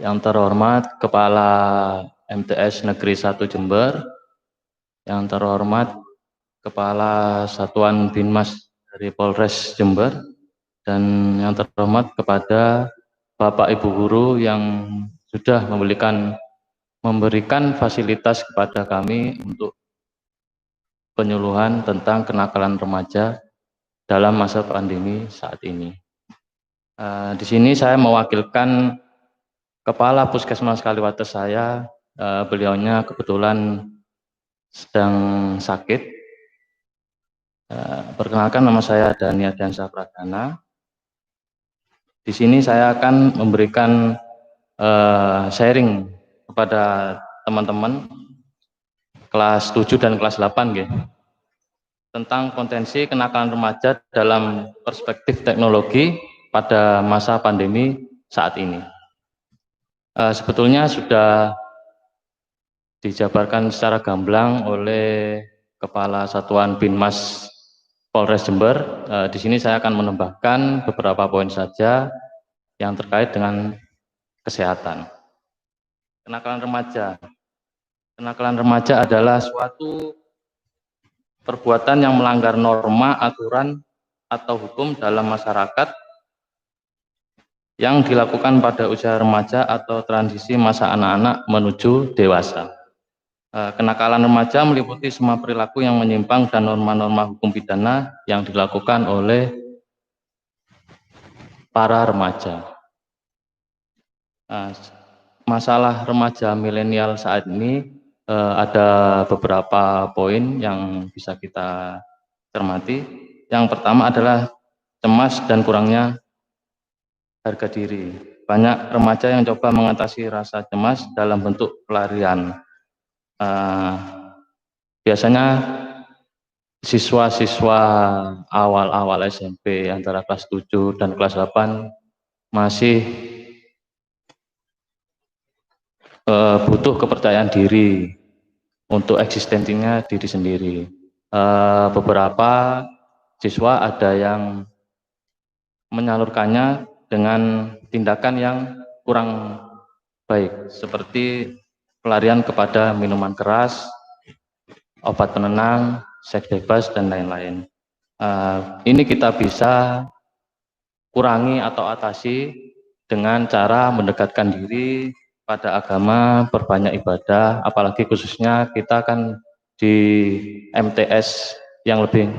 Yang terhormat Kepala MTS Negeri 1 Jember, yang terhormat Kepala Satuan Binmas dari Polres Jember, dan yang terhormat kepada Bapak Ibu Guru yang sudah memberikan fasilitas kepada kami untuk penyuluhan tentang kenakalan remaja dalam masa pandemi saat ini. Di sini saya mewakilkan Kepala Puskesmas Kaliwates saya, beliaunya kebetulan sedang sakit. Perkenalkan, nama saya Dani Ardiansyah Pradana. Di sini saya akan memberikan sharing kepada teman-teman kelas 7 dan kelas 8 gitu, tentang potensi kenakalan remaja dalam perspektif teknologi pada masa pandemi saat ini. Sebetulnya sudah dijabarkan secara gamblang oleh Kepala Satuan Binmas Polres Jember. Di sini saya akan menambahkan beberapa poin saja yang terkait dengan kesehatan. Kenakalan remaja. Kenakalan remaja adalah suatu perbuatan yang melanggar norma, aturan, atau hukum dalam masyarakat yang dilakukan pada usia remaja atau transisi masa anak-anak menuju dewasa. Kenakalan remaja meliputi semua perilaku yang menyimpang dan norma-norma hukum pidana yang dilakukan oleh para remaja. Masalah remaja milenial saat ini ada beberapa poin yang bisa kita cermati. Yang pertama adalah cemas dan kurangnya harga diri. Banyak remaja yang coba mengatasi rasa cemas dalam bentuk pelarian. Biasanya siswa-siswa awal-awal SMP antara kelas 7 dan kelas 8 masih butuh kepercayaan diri untuk eksistensinya diri sendiri. Beberapa siswa ada yang menyalurkannya dengan tindakan yang kurang baik, seperti pelarian kepada minuman keras, obat penenang, seks bebas, dan lain-lain. Ini kita bisa kurangi atau atasi dengan cara mendekatkan diri pada agama, perbanyak ibadah, apalagi khususnya kita kan di MTS yang lebih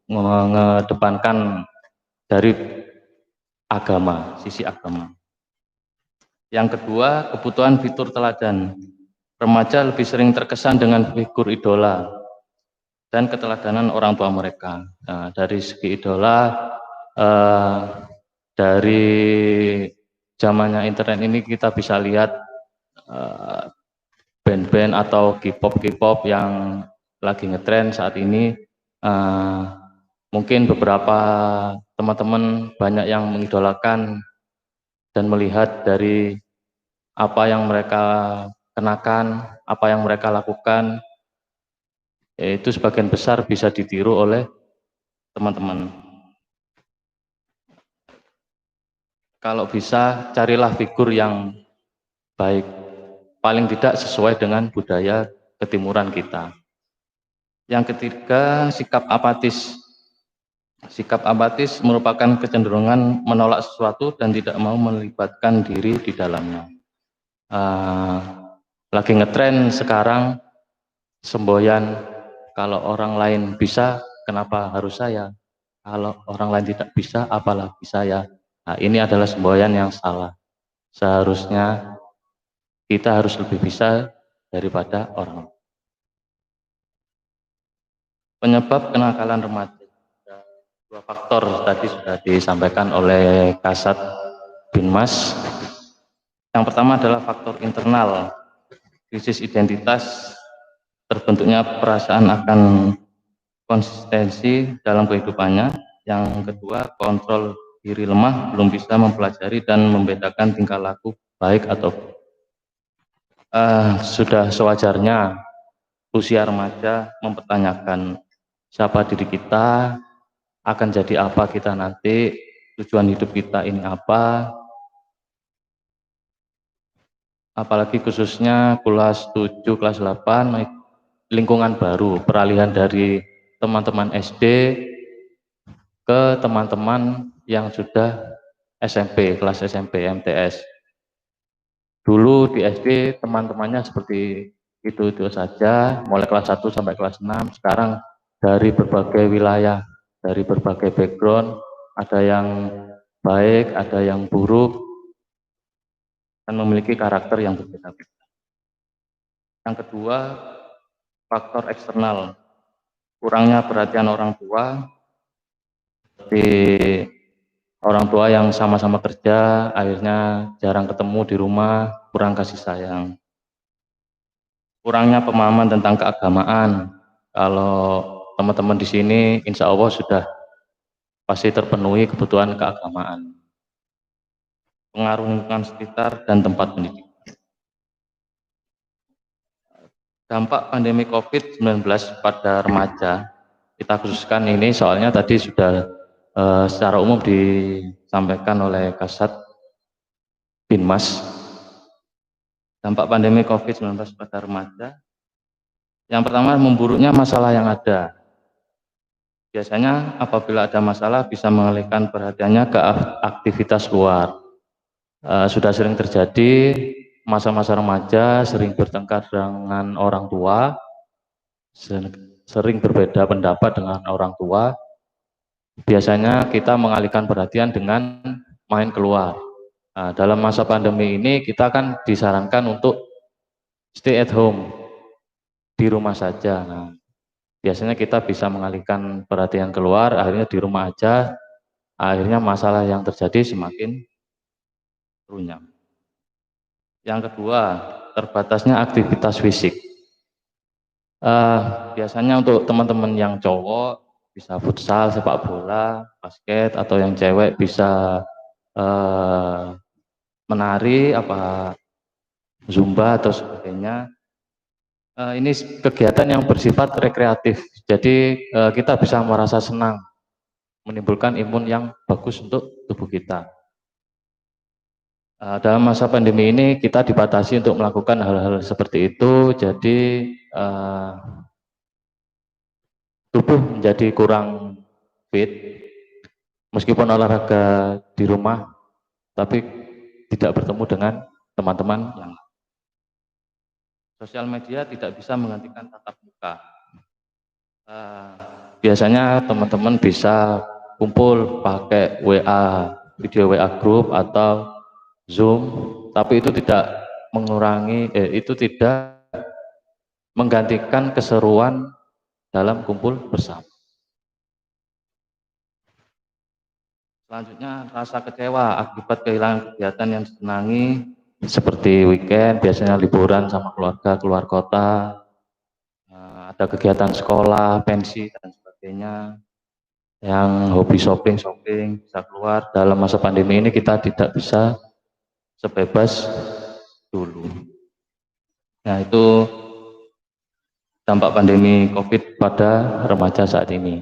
mengedepankan dari agama, sisi agama. Yang kedua, kebutuhan fitur teladan. Remaja lebih sering terkesan dengan figur idola dan keteladanan orang tua mereka. Nah, dari segi idola, dari zamannya internet ini kita bisa lihat band-band atau K-pop yang lagi ngetren saat ini. Mungkin beberapa teman-teman banyak yang mengidolakan dan melihat dari apa yang mereka kenakan, apa yang mereka lakukan, itu sebagian besar bisa ditiru oleh teman-teman. Kalau bisa, carilah figur yang baik, paling tidak sesuai dengan budaya ketimuran kita. Yang ketiga, sikap apatis. Sikap apatis merupakan kecenderungan menolak sesuatu dan tidak mau melibatkan diri di dalamnya. Lagi ngetren sekarang semboyan, kalau orang lain bisa, kenapa harus saya? Kalau orang lain tidak bisa, apalagi saya? Nah, ini adalah semboyan yang salah. Seharusnya kita harus lebih bisa daripada orang. Penyebab kenakalan remaja. Dua faktor tadi sudah disampaikan oleh Kasat Binmas. Yang pertama adalah faktor internal, krisis identitas, terbentuknya perasaan akan konsistensi dalam kehidupannya. Yang kedua, kontrol diri lemah, belum bisa mempelajari dan membedakan tingkah laku baik atau sudah sewajarnya usia remaja mempertanyakan siapa diri kita, akan jadi apa kita nanti, tujuan hidup kita ini apa. Apalagi khususnya kelas 7, kelas 8, lingkungan baru, peralihan dari teman-teman SD ke teman-teman yang sudah SMP, kelas SMP, MTS. Dulu di SD teman-temannya seperti itu saja, mulai kelas 1 sampai kelas 6, sekarang dari berbagai wilayah, dari berbagai background, ada yang baik, ada yang buruk, dan memiliki karakter yang berbeda-beda. Yang kedua, faktor eksternal, kurangnya perhatian orang tua, seperti orang tua yang sama-sama kerja, akhirnya jarang ketemu di rumah, kurang kasih sayang. Kurangnya pemahaman tentang keagamaan. Kalau teman-teman di sini, insya Allah sudah pasti terpenuhi kebutuhan keagamaan. Pengaruh lingkungan sekitar dan tempat pendidikan. Dampak pandemi COVID-19 pada remaja, kita khususkan ini soalnya tadi sudah secara umum disampaikan oleh Kasat Binmas. Dampak pandemi COVID-19 pada remaja, yang pertama memburuknya masalah yang ada. Biasanya apabila ada masalah bisa mengalihkan perhatiannya ke aktivitas luar. Sudah sering terjadi masa-masa remaja sering bertengkar dengan orang tua, sering berbeda pendapat dengan orang tua. Biasanya kita mengalihkan perhatian dengan main keluar. Nah, dalam masa pandemi ini kita kan disarankan untuk stay at home, di rumah saja. Nah, biasanya kita bisa mengalihkan perhatian keluar, akhirnya di rumah aja, akhirnya masalah yang terjadi semakin runyam. Yang kedua, terbatasnya aktivitas fisik. Biasanya untuk teman-teman yang cowok bisa futsal, sepak bola, basket, atau yang cewek bisa menari, zumba atau sebagainya. Ini kegiatan yang bersifat rekreatif, jadi kita bisa merasa senang, menimbulkan imun yang bagus untuk tubuh kita. Dalam masa pandemi ini kita dibatasi untuk melakukan hal-hal seperti itu, jadi tubuh menjadi kurang fit, meskipun olahraga di rumah, tapi tidak bertemu dengan teman-teman yang lain. Sosial media tidak bisa menggantikan tatap muka. Biasanya teman-teman bisa kumpul pakai WA, video WA group atau Zoom, tapi itu tidak tidak menggantikan keseruan dalam kumpul bersama. Selanjutnya, rasa kecewa akibat kehilangan kegiatan yang disenangi seperti weekend, biasanya liburan sama keluarga keluar kota, ada kegiatan sekolah, pensi dan sebagainya. Yang hobi shopping bisa keluar. Dalam masa pandemi ini kita tidak bisa sebebas dulu. Nah, itu dampak pandemi COVID pada remaja saat ini.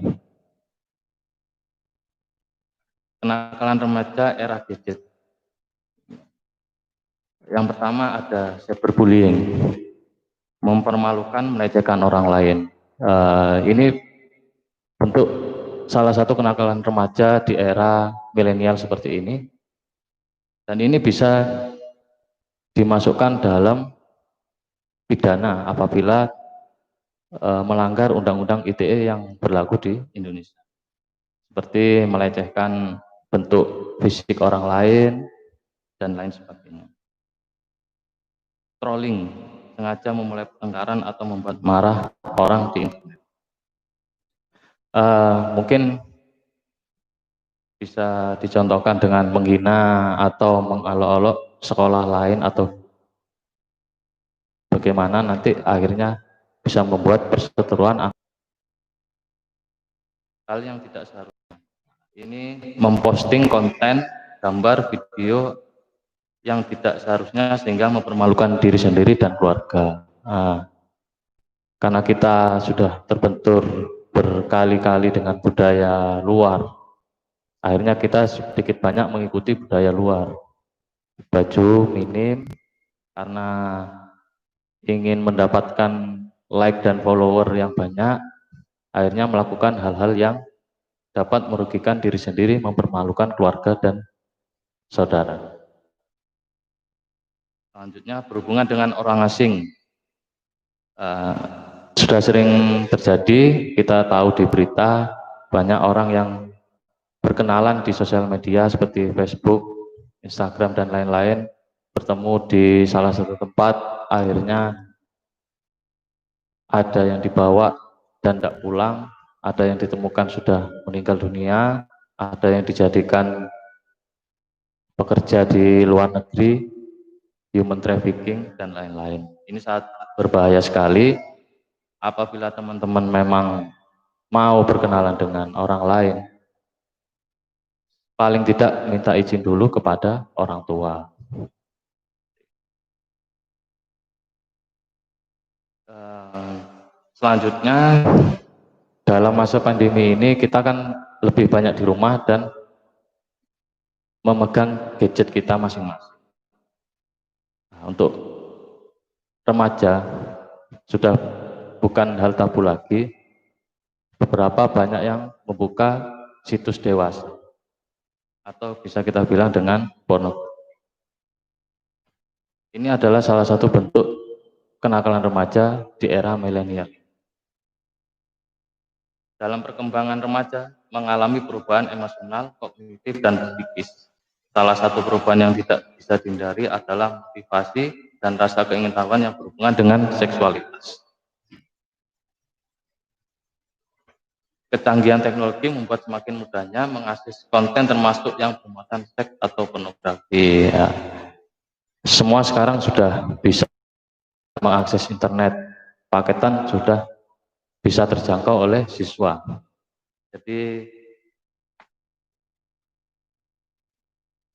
Kenakalan remaja era gadget. Yang pertama ada cyberbullying, mempermalukan, melecehkan orang lain. Ini bentuk salah satu kenakalan remaja di era milenial seperti ini, dan ini bisa dimasukkan dalam pidana apabila melanggar undang-undang ITE yang berlaku di Indonesia, seperti melecehkan bentuk fisik orang lain dan lain sebagainya. Trolling, sengaja memulai pertengkaran atau membuat marah orang di internet. Mungkin bisa dicontohkan dengan menghina atau mengolok-olok sekolah lain, atau bagaimana nanti akhirnya bisa membuat perseteruan hal yang tidak seharusnya. Ini memposting konten, gambar, video yang tidak seharusnya sehingga mempermalukan diri sendiri dan keluarga. Karena kita sudah terbentur berkali-kali dengan budaya luar, akhirnya kita sedikit banyak mengikuti budaya luar. Baju minim karena ingin mendapatkan like dan follower yang banyak, akhirnya melakukan hal-hal yang dapat merugikan diri sendiri, mempermalukan keluarga dan saudara. Selanjutnya, berhubungan dengan orang asing. Sudah sering terjadi, kita tahu di berita, banyak orang yang berkenalan di sosial media seperti Facebook, Instagram, dan lain-lain, bertemu di salah satu tempat, akhirnya ada yang dibawa dan tidak pulang, ada yang ditemukan sudah meninggal dunia, ada yang dijadikan pekerja di luar negeri, human trafficking, dan lain-lain. Ini sangat berbahaya sekali. Apabila teman-teman memang mau berkenalan dengan orang lain, paling tidak minta izin dulu kepada orang tua. Selanjutnya, dalam masa pandemi ini kita kan lebih banyak di rumah dan memegang gadget kita masing-masing. Untuk remaja sudah bukan hal tabu lagi, beberapa banyak yang membuka situs dewasa, atau bisa kita bilang dengan pornografi. Ini adalah salah satu bentuk kenakalan remaja di era milenial. Dalam perkembangan remaja mengalami perubahan emosional, kognitif, dan psikis. Salah satu perubahan yang tidak bisa dihindari adalah motivasi dan rasa keingintahuan yang berhubungan dengan seksualitas. Kecanggihan teknologi membuat semakin mudahnya mengakses konten termasuk yang bermuatan seks atau pornografi. Ya. Semua sekarang sudah bisa mengakses internet, paketan sudah bisa terjangkau oleh siswa. Jadi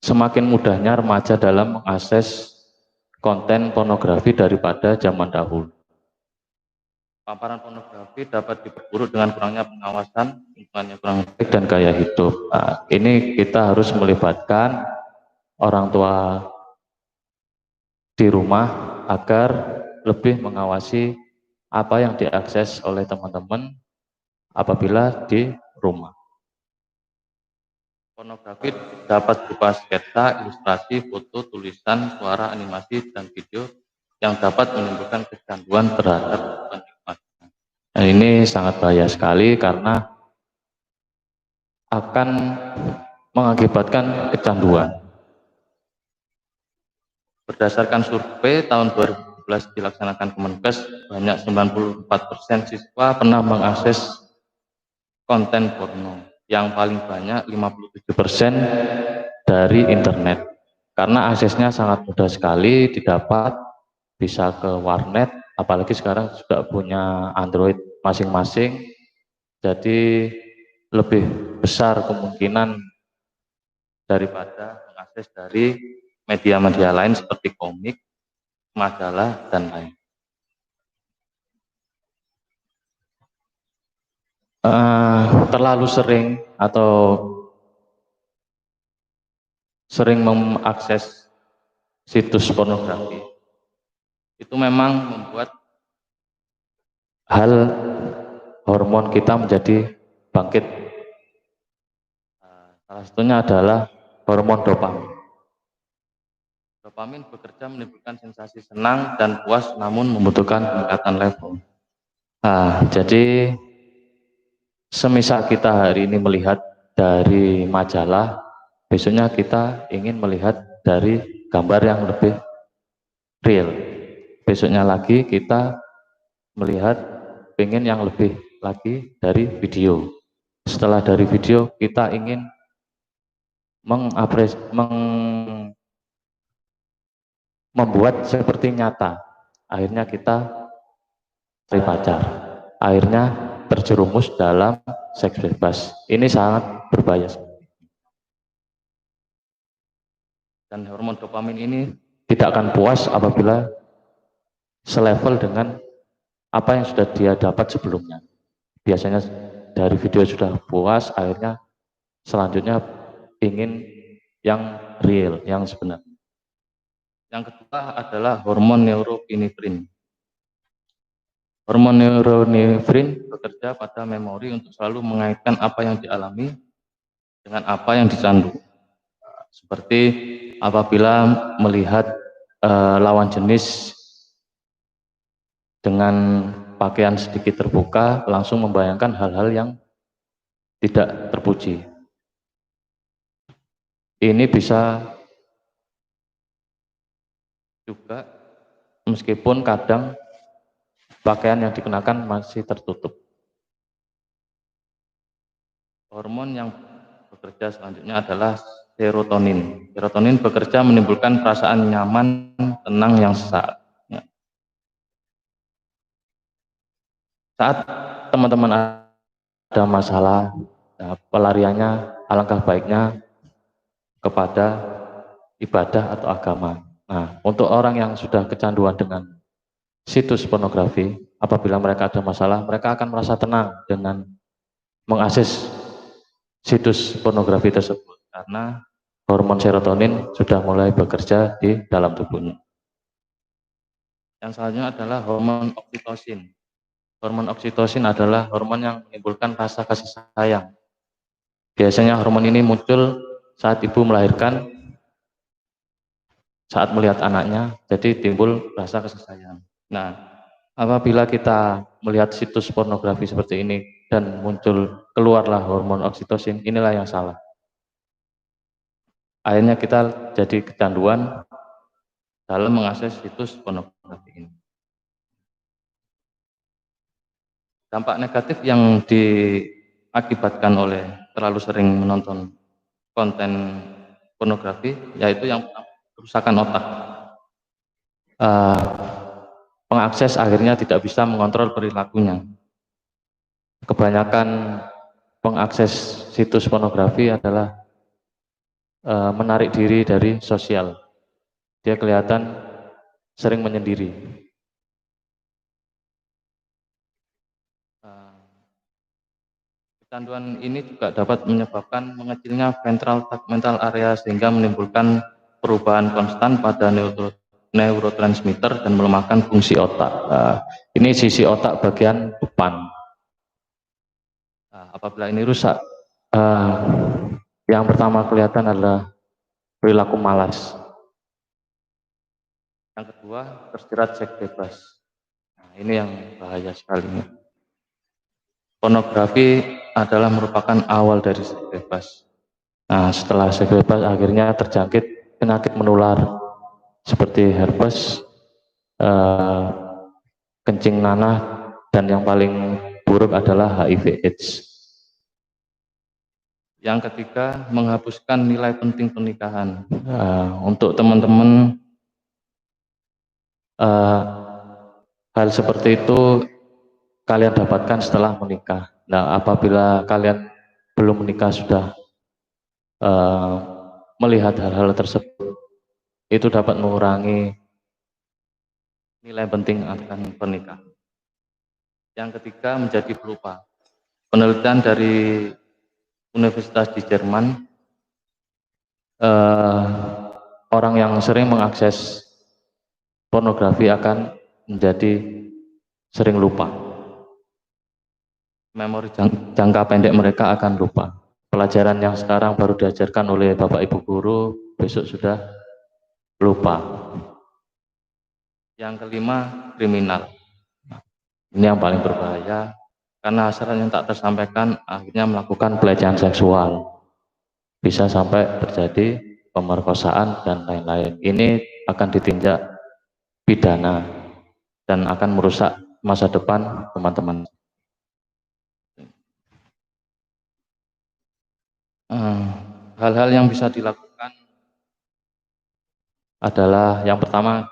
semakin mudahnya remaja dalam mengakses konten pornografi daripada zaman dahulu. Paparan pornografi dapat diperburuk dengan kurangnya pengawasan, lingkungannya kurang baik, dan gaya hidup. Nah, ini kita harus melibatkan orang tua di rumah agar lebih mengawasi apa yang diakses oleh teman-teman apabila di rumah. Pornografi dapat berupa sketsa, ilustrasi, foto, tulisan, suara, animasi, dan video yang dapat menimbulkan kecanduan terhadap penikmat. Dan ini sangat bahaya sekali karena akan mengakibatkan kecanduan. Berdasarkan survei tahun 2012 dilaksanakan Kemenkes, banyak 94% siswa pernah mengakses konten porno. Yang paling banyak 57% dari internet. Karena aksesnya sangat mudah sekali didapat, bisa ke warnet, apalagi sekarang sudah punya Android masing-masing. Jadi lebih besar kemungkinan daripada mengakses dari media-media lain seperti komik, majalah, dan lain. Terlalu sering atau sering mengakses situs pornografi itu memang membuat hal hormon kita menjadi bangkit. Salah satunya adalah hormon dopamin. Dopamin bekerja menimbulkan sensasi senang dan puas namun membutuhkan peningkatan level. Nah, jadi semisal kita hari ini melihat dari majalah, besoknya kita ingin melihat dari gambar yang lebih real. Besoknya lagi kita melihat ingin yang lebih lagi dari video. Setelah dari video kita ingin membuat seperti nyata. Akhirnya kita cari pacar. Akhirnya terjerumus dalam seks bebas. Ini sangat berbahaya. Dan hormon dopamin ini tidak akan puas apabila selevel dengan apa yang sudah dia dapat sebelumnya. Biasanya dari video sudah puas, akhirnya selanjutnya ingin yang real, yang sebenarnya. Yang kedua adalah hormon neuropinefrin. Hormon neuropinefrin bekerja pada memori untuk selalu mengaitkan apa yang dialami dengan apa yang dicandu. Seperti apabila melihat lawan jenis dengan pakaian sedikit terbuka, langsung membayangkan hal-hal yang tidak terpuji. Ini bisa juga meskipun kadang pakaian yang dikenakan masih tertutup. Hormon yang bekerja selanjutnya adalah serotonin. Serotonin bekerja menimbulkan perasaan nyaman, tenang yang sesaat. Saat teman-teman ada masalah, pelariannya alangkah baiknya kepada ibadah atau agama. Nah, untuk orang yang sudah kecanduan dengan situs pornografi, apabila mereka ada masalah, mereka akan merasa tenang dengan mengakses situs pornografi tersebut karena hormon serotonin sudah mulai bekerja di dalam tubuhnya. Yang selanjutnya adalah hormon oksitosin. Hormon oksitosin adalah hormon yang menimbulkan rasa kasih sayang. Biasanya hormon ini muncul saat ibu melahirkan saat melihat anaknya, jadi timbul rasa kasih sayang. Nah, apabila kita melihat situs pornografi seperti ini dan muncul keluarlah hormon oksitosin, inilah yang salah. Akhirnya kita jadi kecanduan dalam mengakses situs pornografi ini. Dampak negatif yang diakibatkan oleh terlalu sering menonton konten pornografi, yaitu yang kerusakan otak. Pengakses akhirnya tidak bisa mengontrol perilakunya. Kebanyakan pengakses situs pornografi adalah menarik diri dari sosial. Dia kelihatan sering menyendiri. Kecanduan ini juga dapat menyebabkan mengecilnya ventral tegmental area sehingga menimbulkan perubahan konstan pada neurotransmitter dan melemahkan fungsi otak. Ini sisi otak bagian depan. Apabila ini rusak, yang pertama kelihatan adalah perilaku malas. Yang kedua, terjerat seks bebas. Nah, ini yang bahaya sekali. Pornografi adalah merupakan awal dari seks bebas. Nah, setelah seks bebas akhirnya terjangkit penyakit menular seperti herpes, kencing nanah, dan yang paling buruk adalah HIV/AIDS. Yang ketiga, menghapuskan nilai penting pernikahan. Untuk teman-teman, hal seperti itu kalian dapatkan setelah menikah. Nah, apabila kalian belum menikah sudah melihat hal-hal tersebut, itu dapat mengurangi nilai penting akan pernikahan. Yang ketiga, menjadi pelupa. Penelitian dari Universitas di Jerman, orang yang sering mengakses pornografi akan menjadi sering lupa. Memori jangka pendek mereka akan lupa. Pelajaran yang sekarang baru diajarkan oleh Bapak Ibu guru, besok sudah lupa. Yang kelima, kriminal. Ini yang paling berbahaya, karena syarat yang tak tersampaikan akhirnya melakukan pelecehan seksual. Bisa sampai terjadi pemerkosaan dan lain-lain. Ini akan ditindak pidana dan akan merusak masa depan teman-teman. Hal-hal yang bisa dilakukan adalah yang pertama,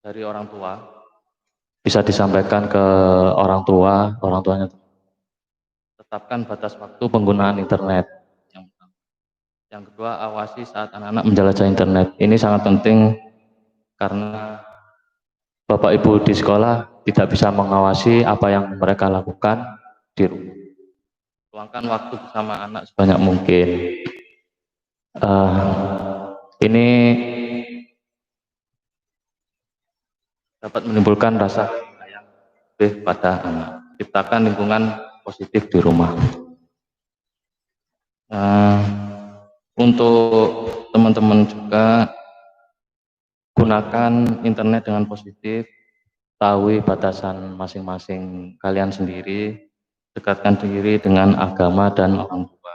dari orang tua bisa disampaikan ke orang tuanya tetapkan batas waktu penggunaan internet. Yang kedua, awasi saat anak-anak menjelajah internet. Ini sangat penting karena Bapak Ibu di sekolah tidak bisa mengawasi apa yang mereka lakukan di rumah. Luangkan waktu bersama anak sebanyak mungkin. Ini dapat menimbulkan rasa sayang lebih pada anak. Ciptakan lingkungan positif di rumah. Untuk teman-teman juga, gunakan internet dengan positif, tahu batasan masing-masing kalian sendiri, dekatkan diri dengan agama dan orang tua.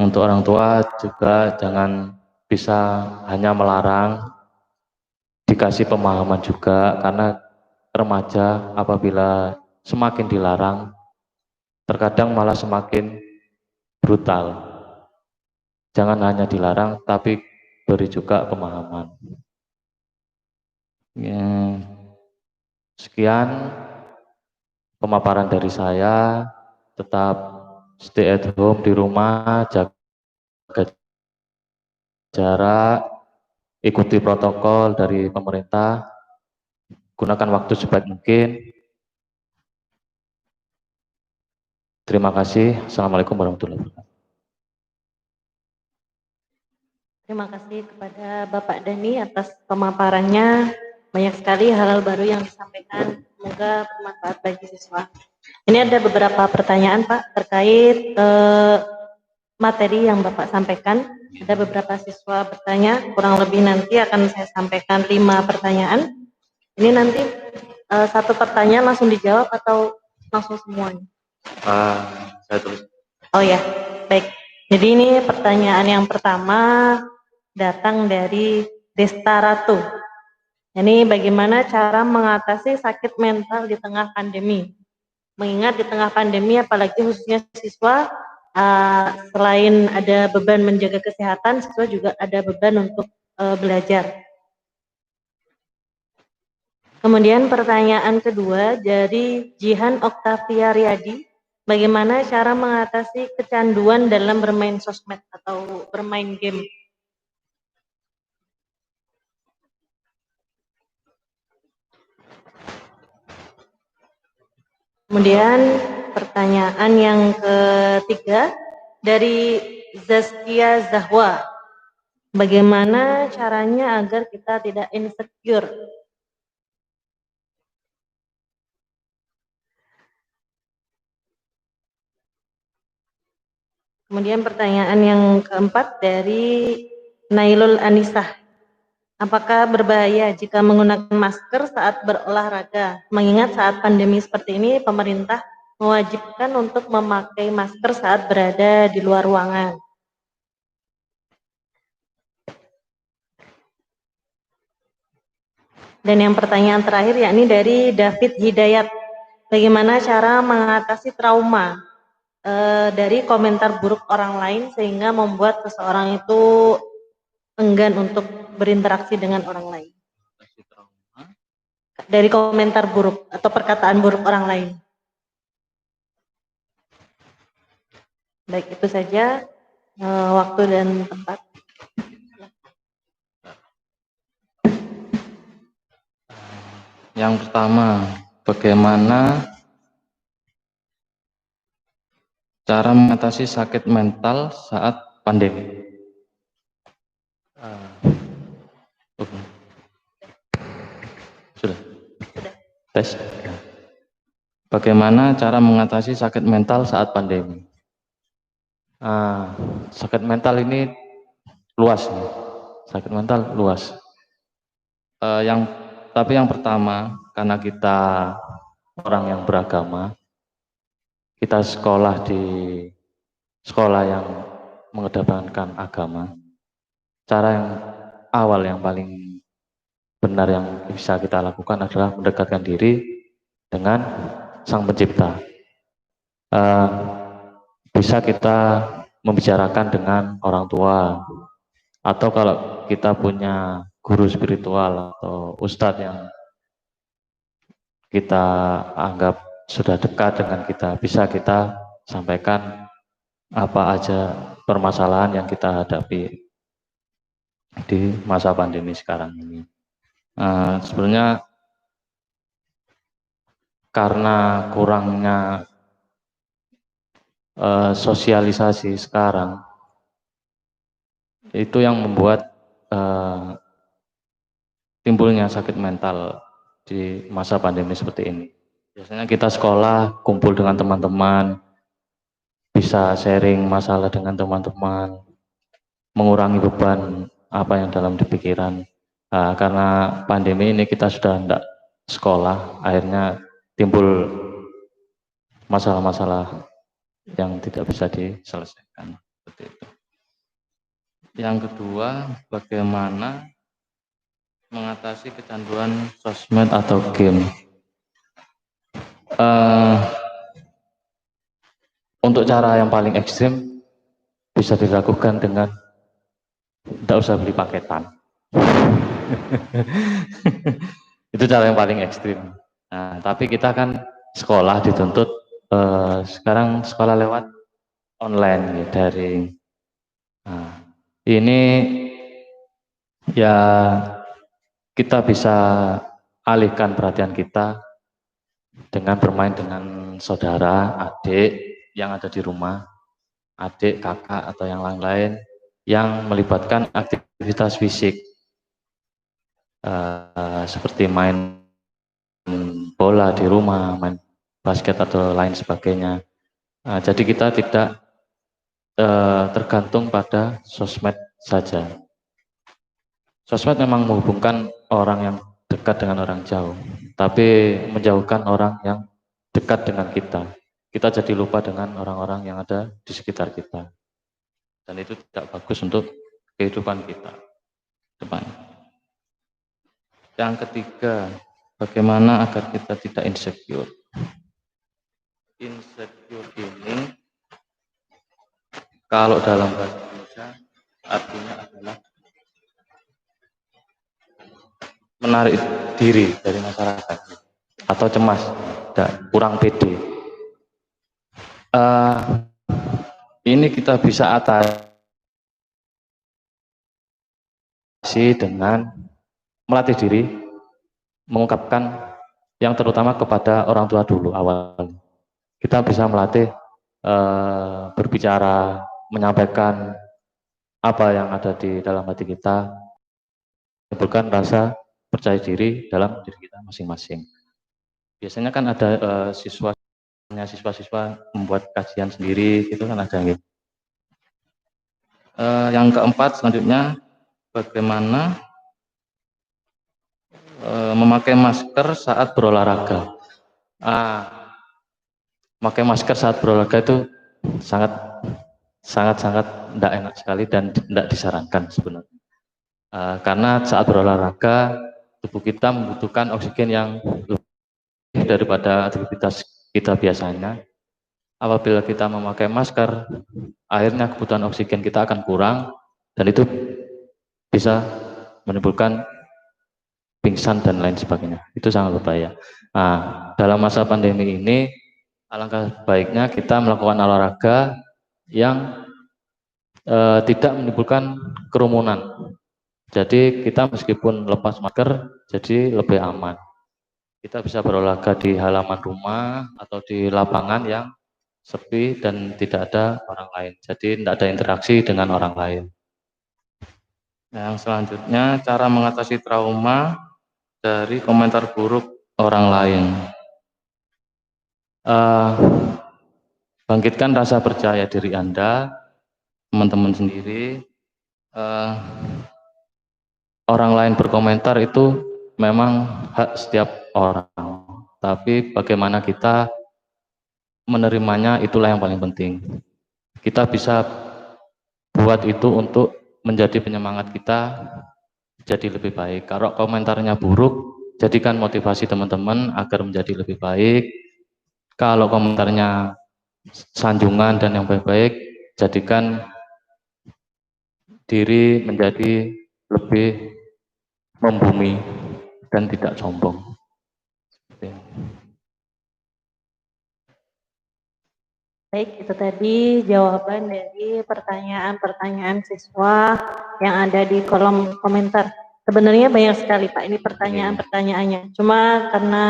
Untuk orang tua juga jangan bisa hanya melarang, dikasih pemahaman juga, karena remaja apabila semakin dilarang, terkadang malah semakin brutal. Jangan hanya dilarang, tapi beri juga pemahaman. Sekian pemaparan dari saya. Tetap stay at home di rumah, jaga jarak, ikuti protokol dari pemerintah, gunakan waktu sebaik mungkin. Terima kasih. Assalamualaikum warahmatullahi wabarakatuh. Terima kasih kepada Bapak Dhani atas pemaparannya. Banyak sekali hal-hal baru yang disampaikan. Semoga bermanfaat bagi siswa. Ini ada beberapa pertanyaan Pak terkait materi yang Bapak sampaikan. Ada beberapa siswa bertanya, kurang lebih nanti akan saya sampaikan 5 pertanyaan. Ini nanti satu pertanyaan langsung dijawab atau langsung semuanya? Saya tulis. Oh ya, baik. Jadi ini pertanyaan yang pertama datang dari Desta Ratu. Ini bagaimana cara mengatasi sakit mental di tengah pandemi? Mengingat di tengah pandemi, apalagi khususnya siswa, selain ada beban menjaga kesehatan, siswa juga ada beban untuk belajar. Kemudian pertanyaan kedua dari Jihan Oktavia Riyadi, bagaimana cara mengatasi kecanduan dalam bermain sosmed atau bermain game? Kemudian pertanyaan yang ketiga dari Zaskia Zahwa, bagaimana caranya agar kita tidak insecure? Kemudian pertanyaan yang keempat dari Nailul Anisah, apakah berbahaya jika menggunakan masker saat berolahraga? Mengingat saat pandemi seperti ini, pemerintah mewajibkan untuk memakai masker saat berada di luar ruangan. Dan yang pertanyaan terakhir yakni dari David Hidayat, bagaimana cara mengatasi trauma dari komentar buruk orang lain sehingga membuat seseorang itu enggan untuk berinteraksi dengan orang lain? Dari komentar buruk atau perkataan buruk orang lain. Baik, itu saja waktu dan tempat. Yang pertama, bagaimana cara mengatasi sakit mental saat pandemi? Sudah? Tes? Bagaimana cara mengatasi sakit mental saat pandemi? Sakit mental ini luas, sakit mental luas. Tapi yang pertama, karena kita orang yang beragama, kita sekolah di sekolah yang mengedepankan agama, cara yang awal yang paling benar yang bisa kita lakukan adalah mendekatkan diri dengan Sang Pencipta. Bisa kita membicarakan dengan orang tua, atau kalau kita punya guru spiritual atau ustadz yang kita anggap sudah dekat dengan kita, bisa kita sampaikan apa aja permasalahan yang kita hadapi di masa pandemi sekarang ini. Sebenarnya karena kurangnya sosialisasi sekarang, itu yang membuat timbulnya sakit mental di masa pandemi seperti ini. Biasanya kita sekolah, kumpul dengan teman-teman, bisa sharing masalah dengan teman-teman, mengurangi beban apa yang dalam di pikiran. Karena pandemi ini kita sudah tidak sekolah, akhirnya timbul masalah-masalah yang tidak bisa diselesaikan. Seperti itu. Yang kedua, bagaimana mengatasi kecanduan sosmed atau game. Untuk cara yang paling ekstrim bisa dilakukan dengan tidak usah beli paketan. Itu cara yang paling ekstrim. Nah, tapi kita kan sekolah dituntut sekarang sekolah lewat online, daring. Nah, ini ya kita bisa alihkan perhatian kita dengan bermain dengan saudara, adik yang ada di rumah, adik, kakak, atau yang lain-lain yang melibatkan aktivitas fisik seperti main bola di rumah, main basket atau lain sebagainya. Jadi kita tidak tergantung pada sosmed saja. Sosmed memang menghubungkan orang yang dekat dengan orang jauh, tapi menjauhkan orang yang dekat dengan kita. Kita jadi lupa dengan orang-orang yang ada di sekitar kita. Dan itu tidak bagus untuk kehidupan kita depan. Yang ketiga, bagaimana agar kita tidak insecure. Insecure ini kalau dalam bahasa Indonesia artinya adalah menarik diri dari masyarakat atau cemas dan kurang pede. Ini kita bisa atasi dengan melatih diri, mengungkapkan yang terutama kepada orang tua dulu awal. Kita bisa melatih berbicara, menyampaikan apa yang ada di dalam hati kita, menimbulkan rasa percaya diri dalam diri kita masing-masing. Biasanya kan ada siswa-siswa membuat kajian sendiri, gitu kan ada gitu. Yang keempat selanjutnya, bagaimana memakai masker saat berolahraga. Memakai masker saat berolahraga itu sangat tidak enak sekali dan tidak disarankan sebenarnya. Karena saat berolahraga tubuh kita membutuhkan oksigen yang lebih daripada aktivitas kita biasanya. Apabila kita memakai masker, akhirnya kebutuhan oksigen kita akan kurang dan itu bisa menimbulkan pingsan dan lain sebagainya. Itu sangat berbahaya. Dalam masa pandemi ini alangkah baiknya kita melakukan olahraga yang tidak menimbulkan kerumunan. Jadi kita meskipun lepas masker jadi lebih aman. Kita bisa berolahraga di halaman rumah atau di lapangan yang sepi dan tidak ada orang lain. Jadi tidak ada interaksi dengan orang lain. Yang selanjutnya, cara mengatasi trauma dari komentar buruk orang lain. Bangkitkan rasa percaya diri Anda, teman-teman sendiri. Orang lain berkomentar itu memang hak setiap orang. Tapi bagaimana kita menerimanya itulah yang paling penting. Kita bisa buat itu untuk menjadi penyemangat kita jadi lebih baik. Kalau komentarnya buruk, jadikan motivasi teman-teman agar menjadi lebih baik. Kalau komentarnya sanjungan dan yang baik-baik, jadikan diri menjadi lebih membumi dan tidak sombong. Baik, itu tadi jawaban dari pertanyaan-pertanyaan siswa yang ada di kolom komentar. Sebenarnya banyak sekali Pak ini pertanyaan-pertanyaannya. Cuma karena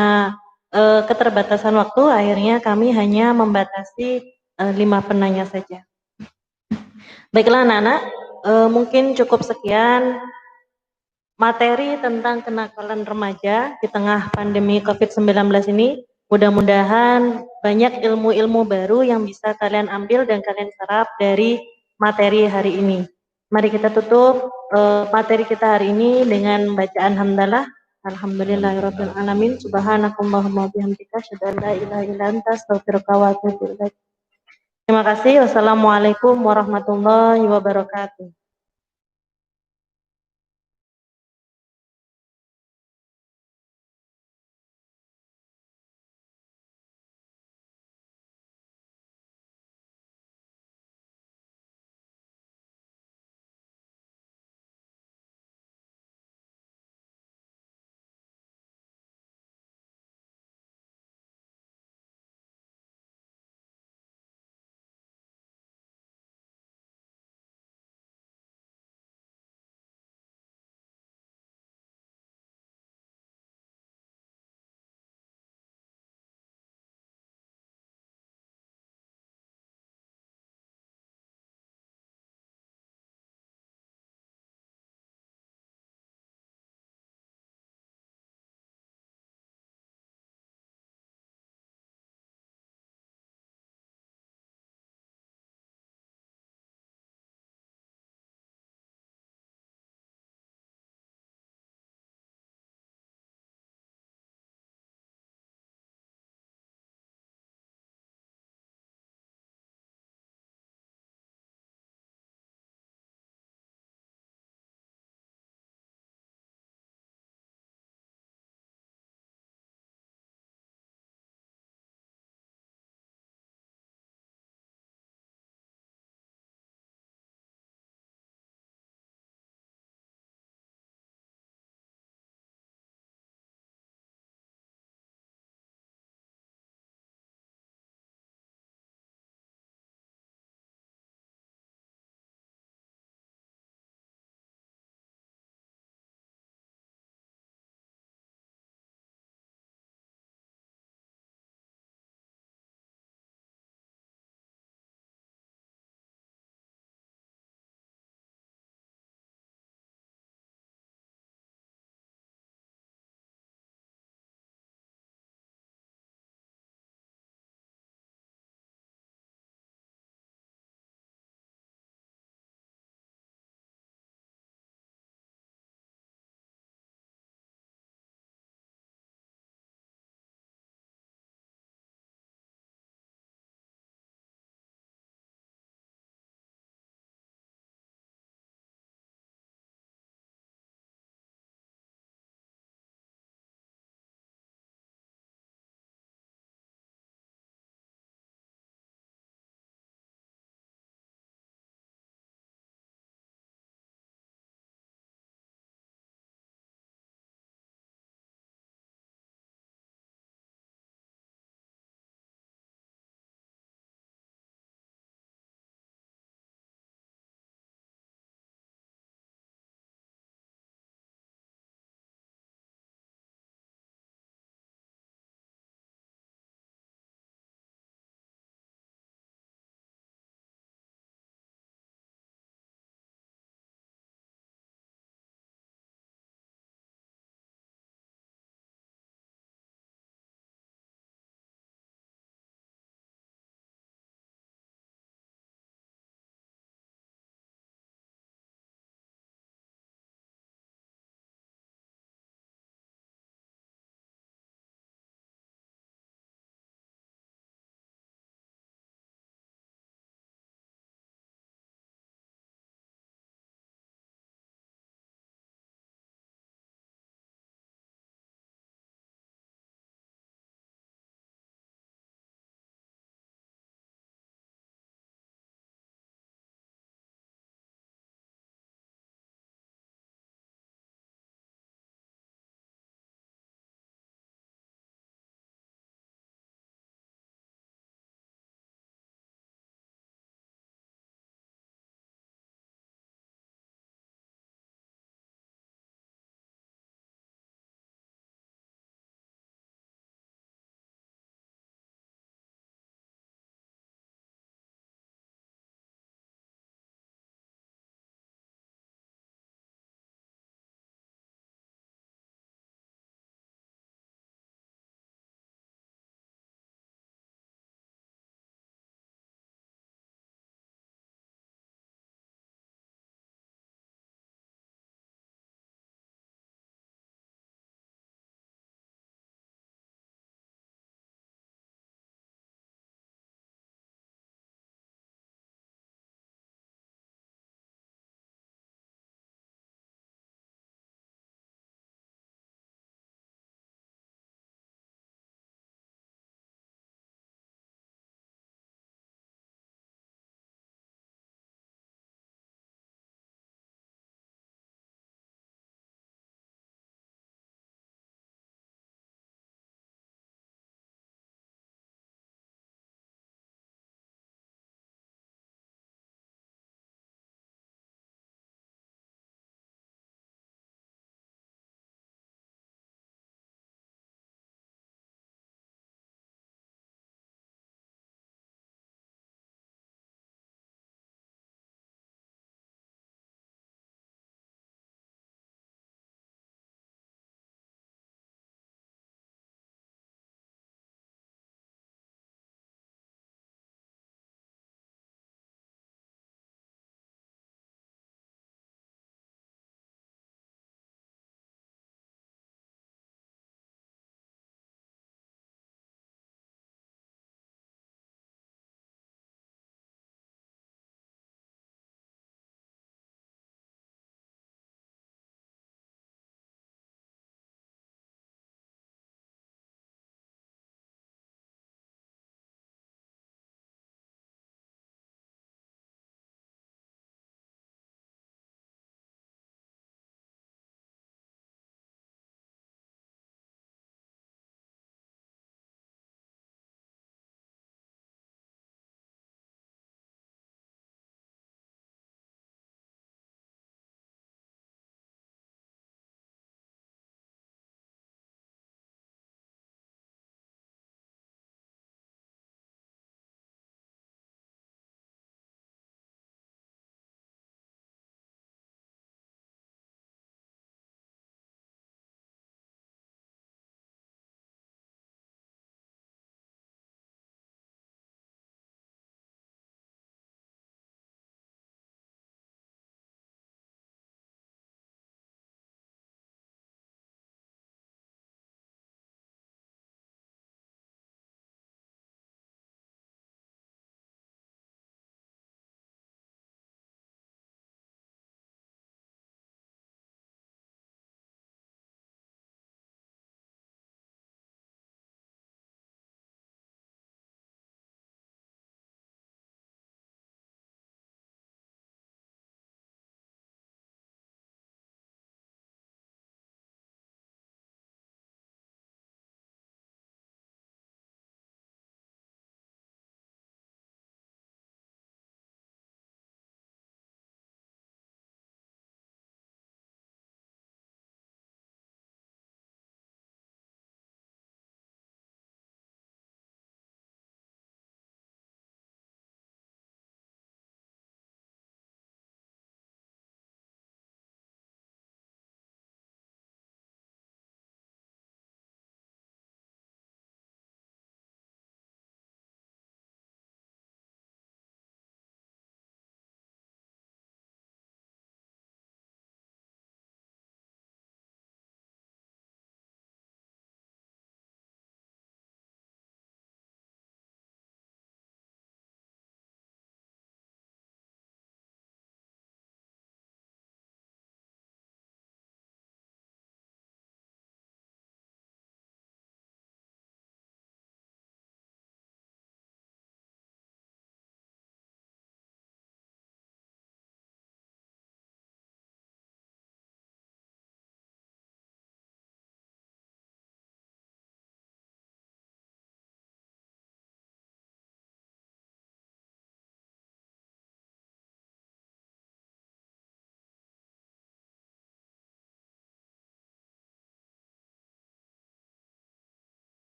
keterbatasan waktu, akhirnya kami hanya membatasi 5 penanya saja. Baiklah anak-anak, mungkin cukup sekian materi tentang kenakalan remaja di tengah pandemi COVID-19 ini. Mudah-mudahan banyak ilmu-ilmu baru yang bisa kalian ambil dan kalian serap dari materi hari ini. Mari kita tutup materi kita hari ini dengan bacaan hamdalah. Alhamdulillahirabbil alamin. Subhanakallahumma bihamdika asyhadu an la ilaha illa anta astaghfiruka wa atubu ilaik. Terima kasih. Wassalamualaikum warahmatullahi wabarakatuh.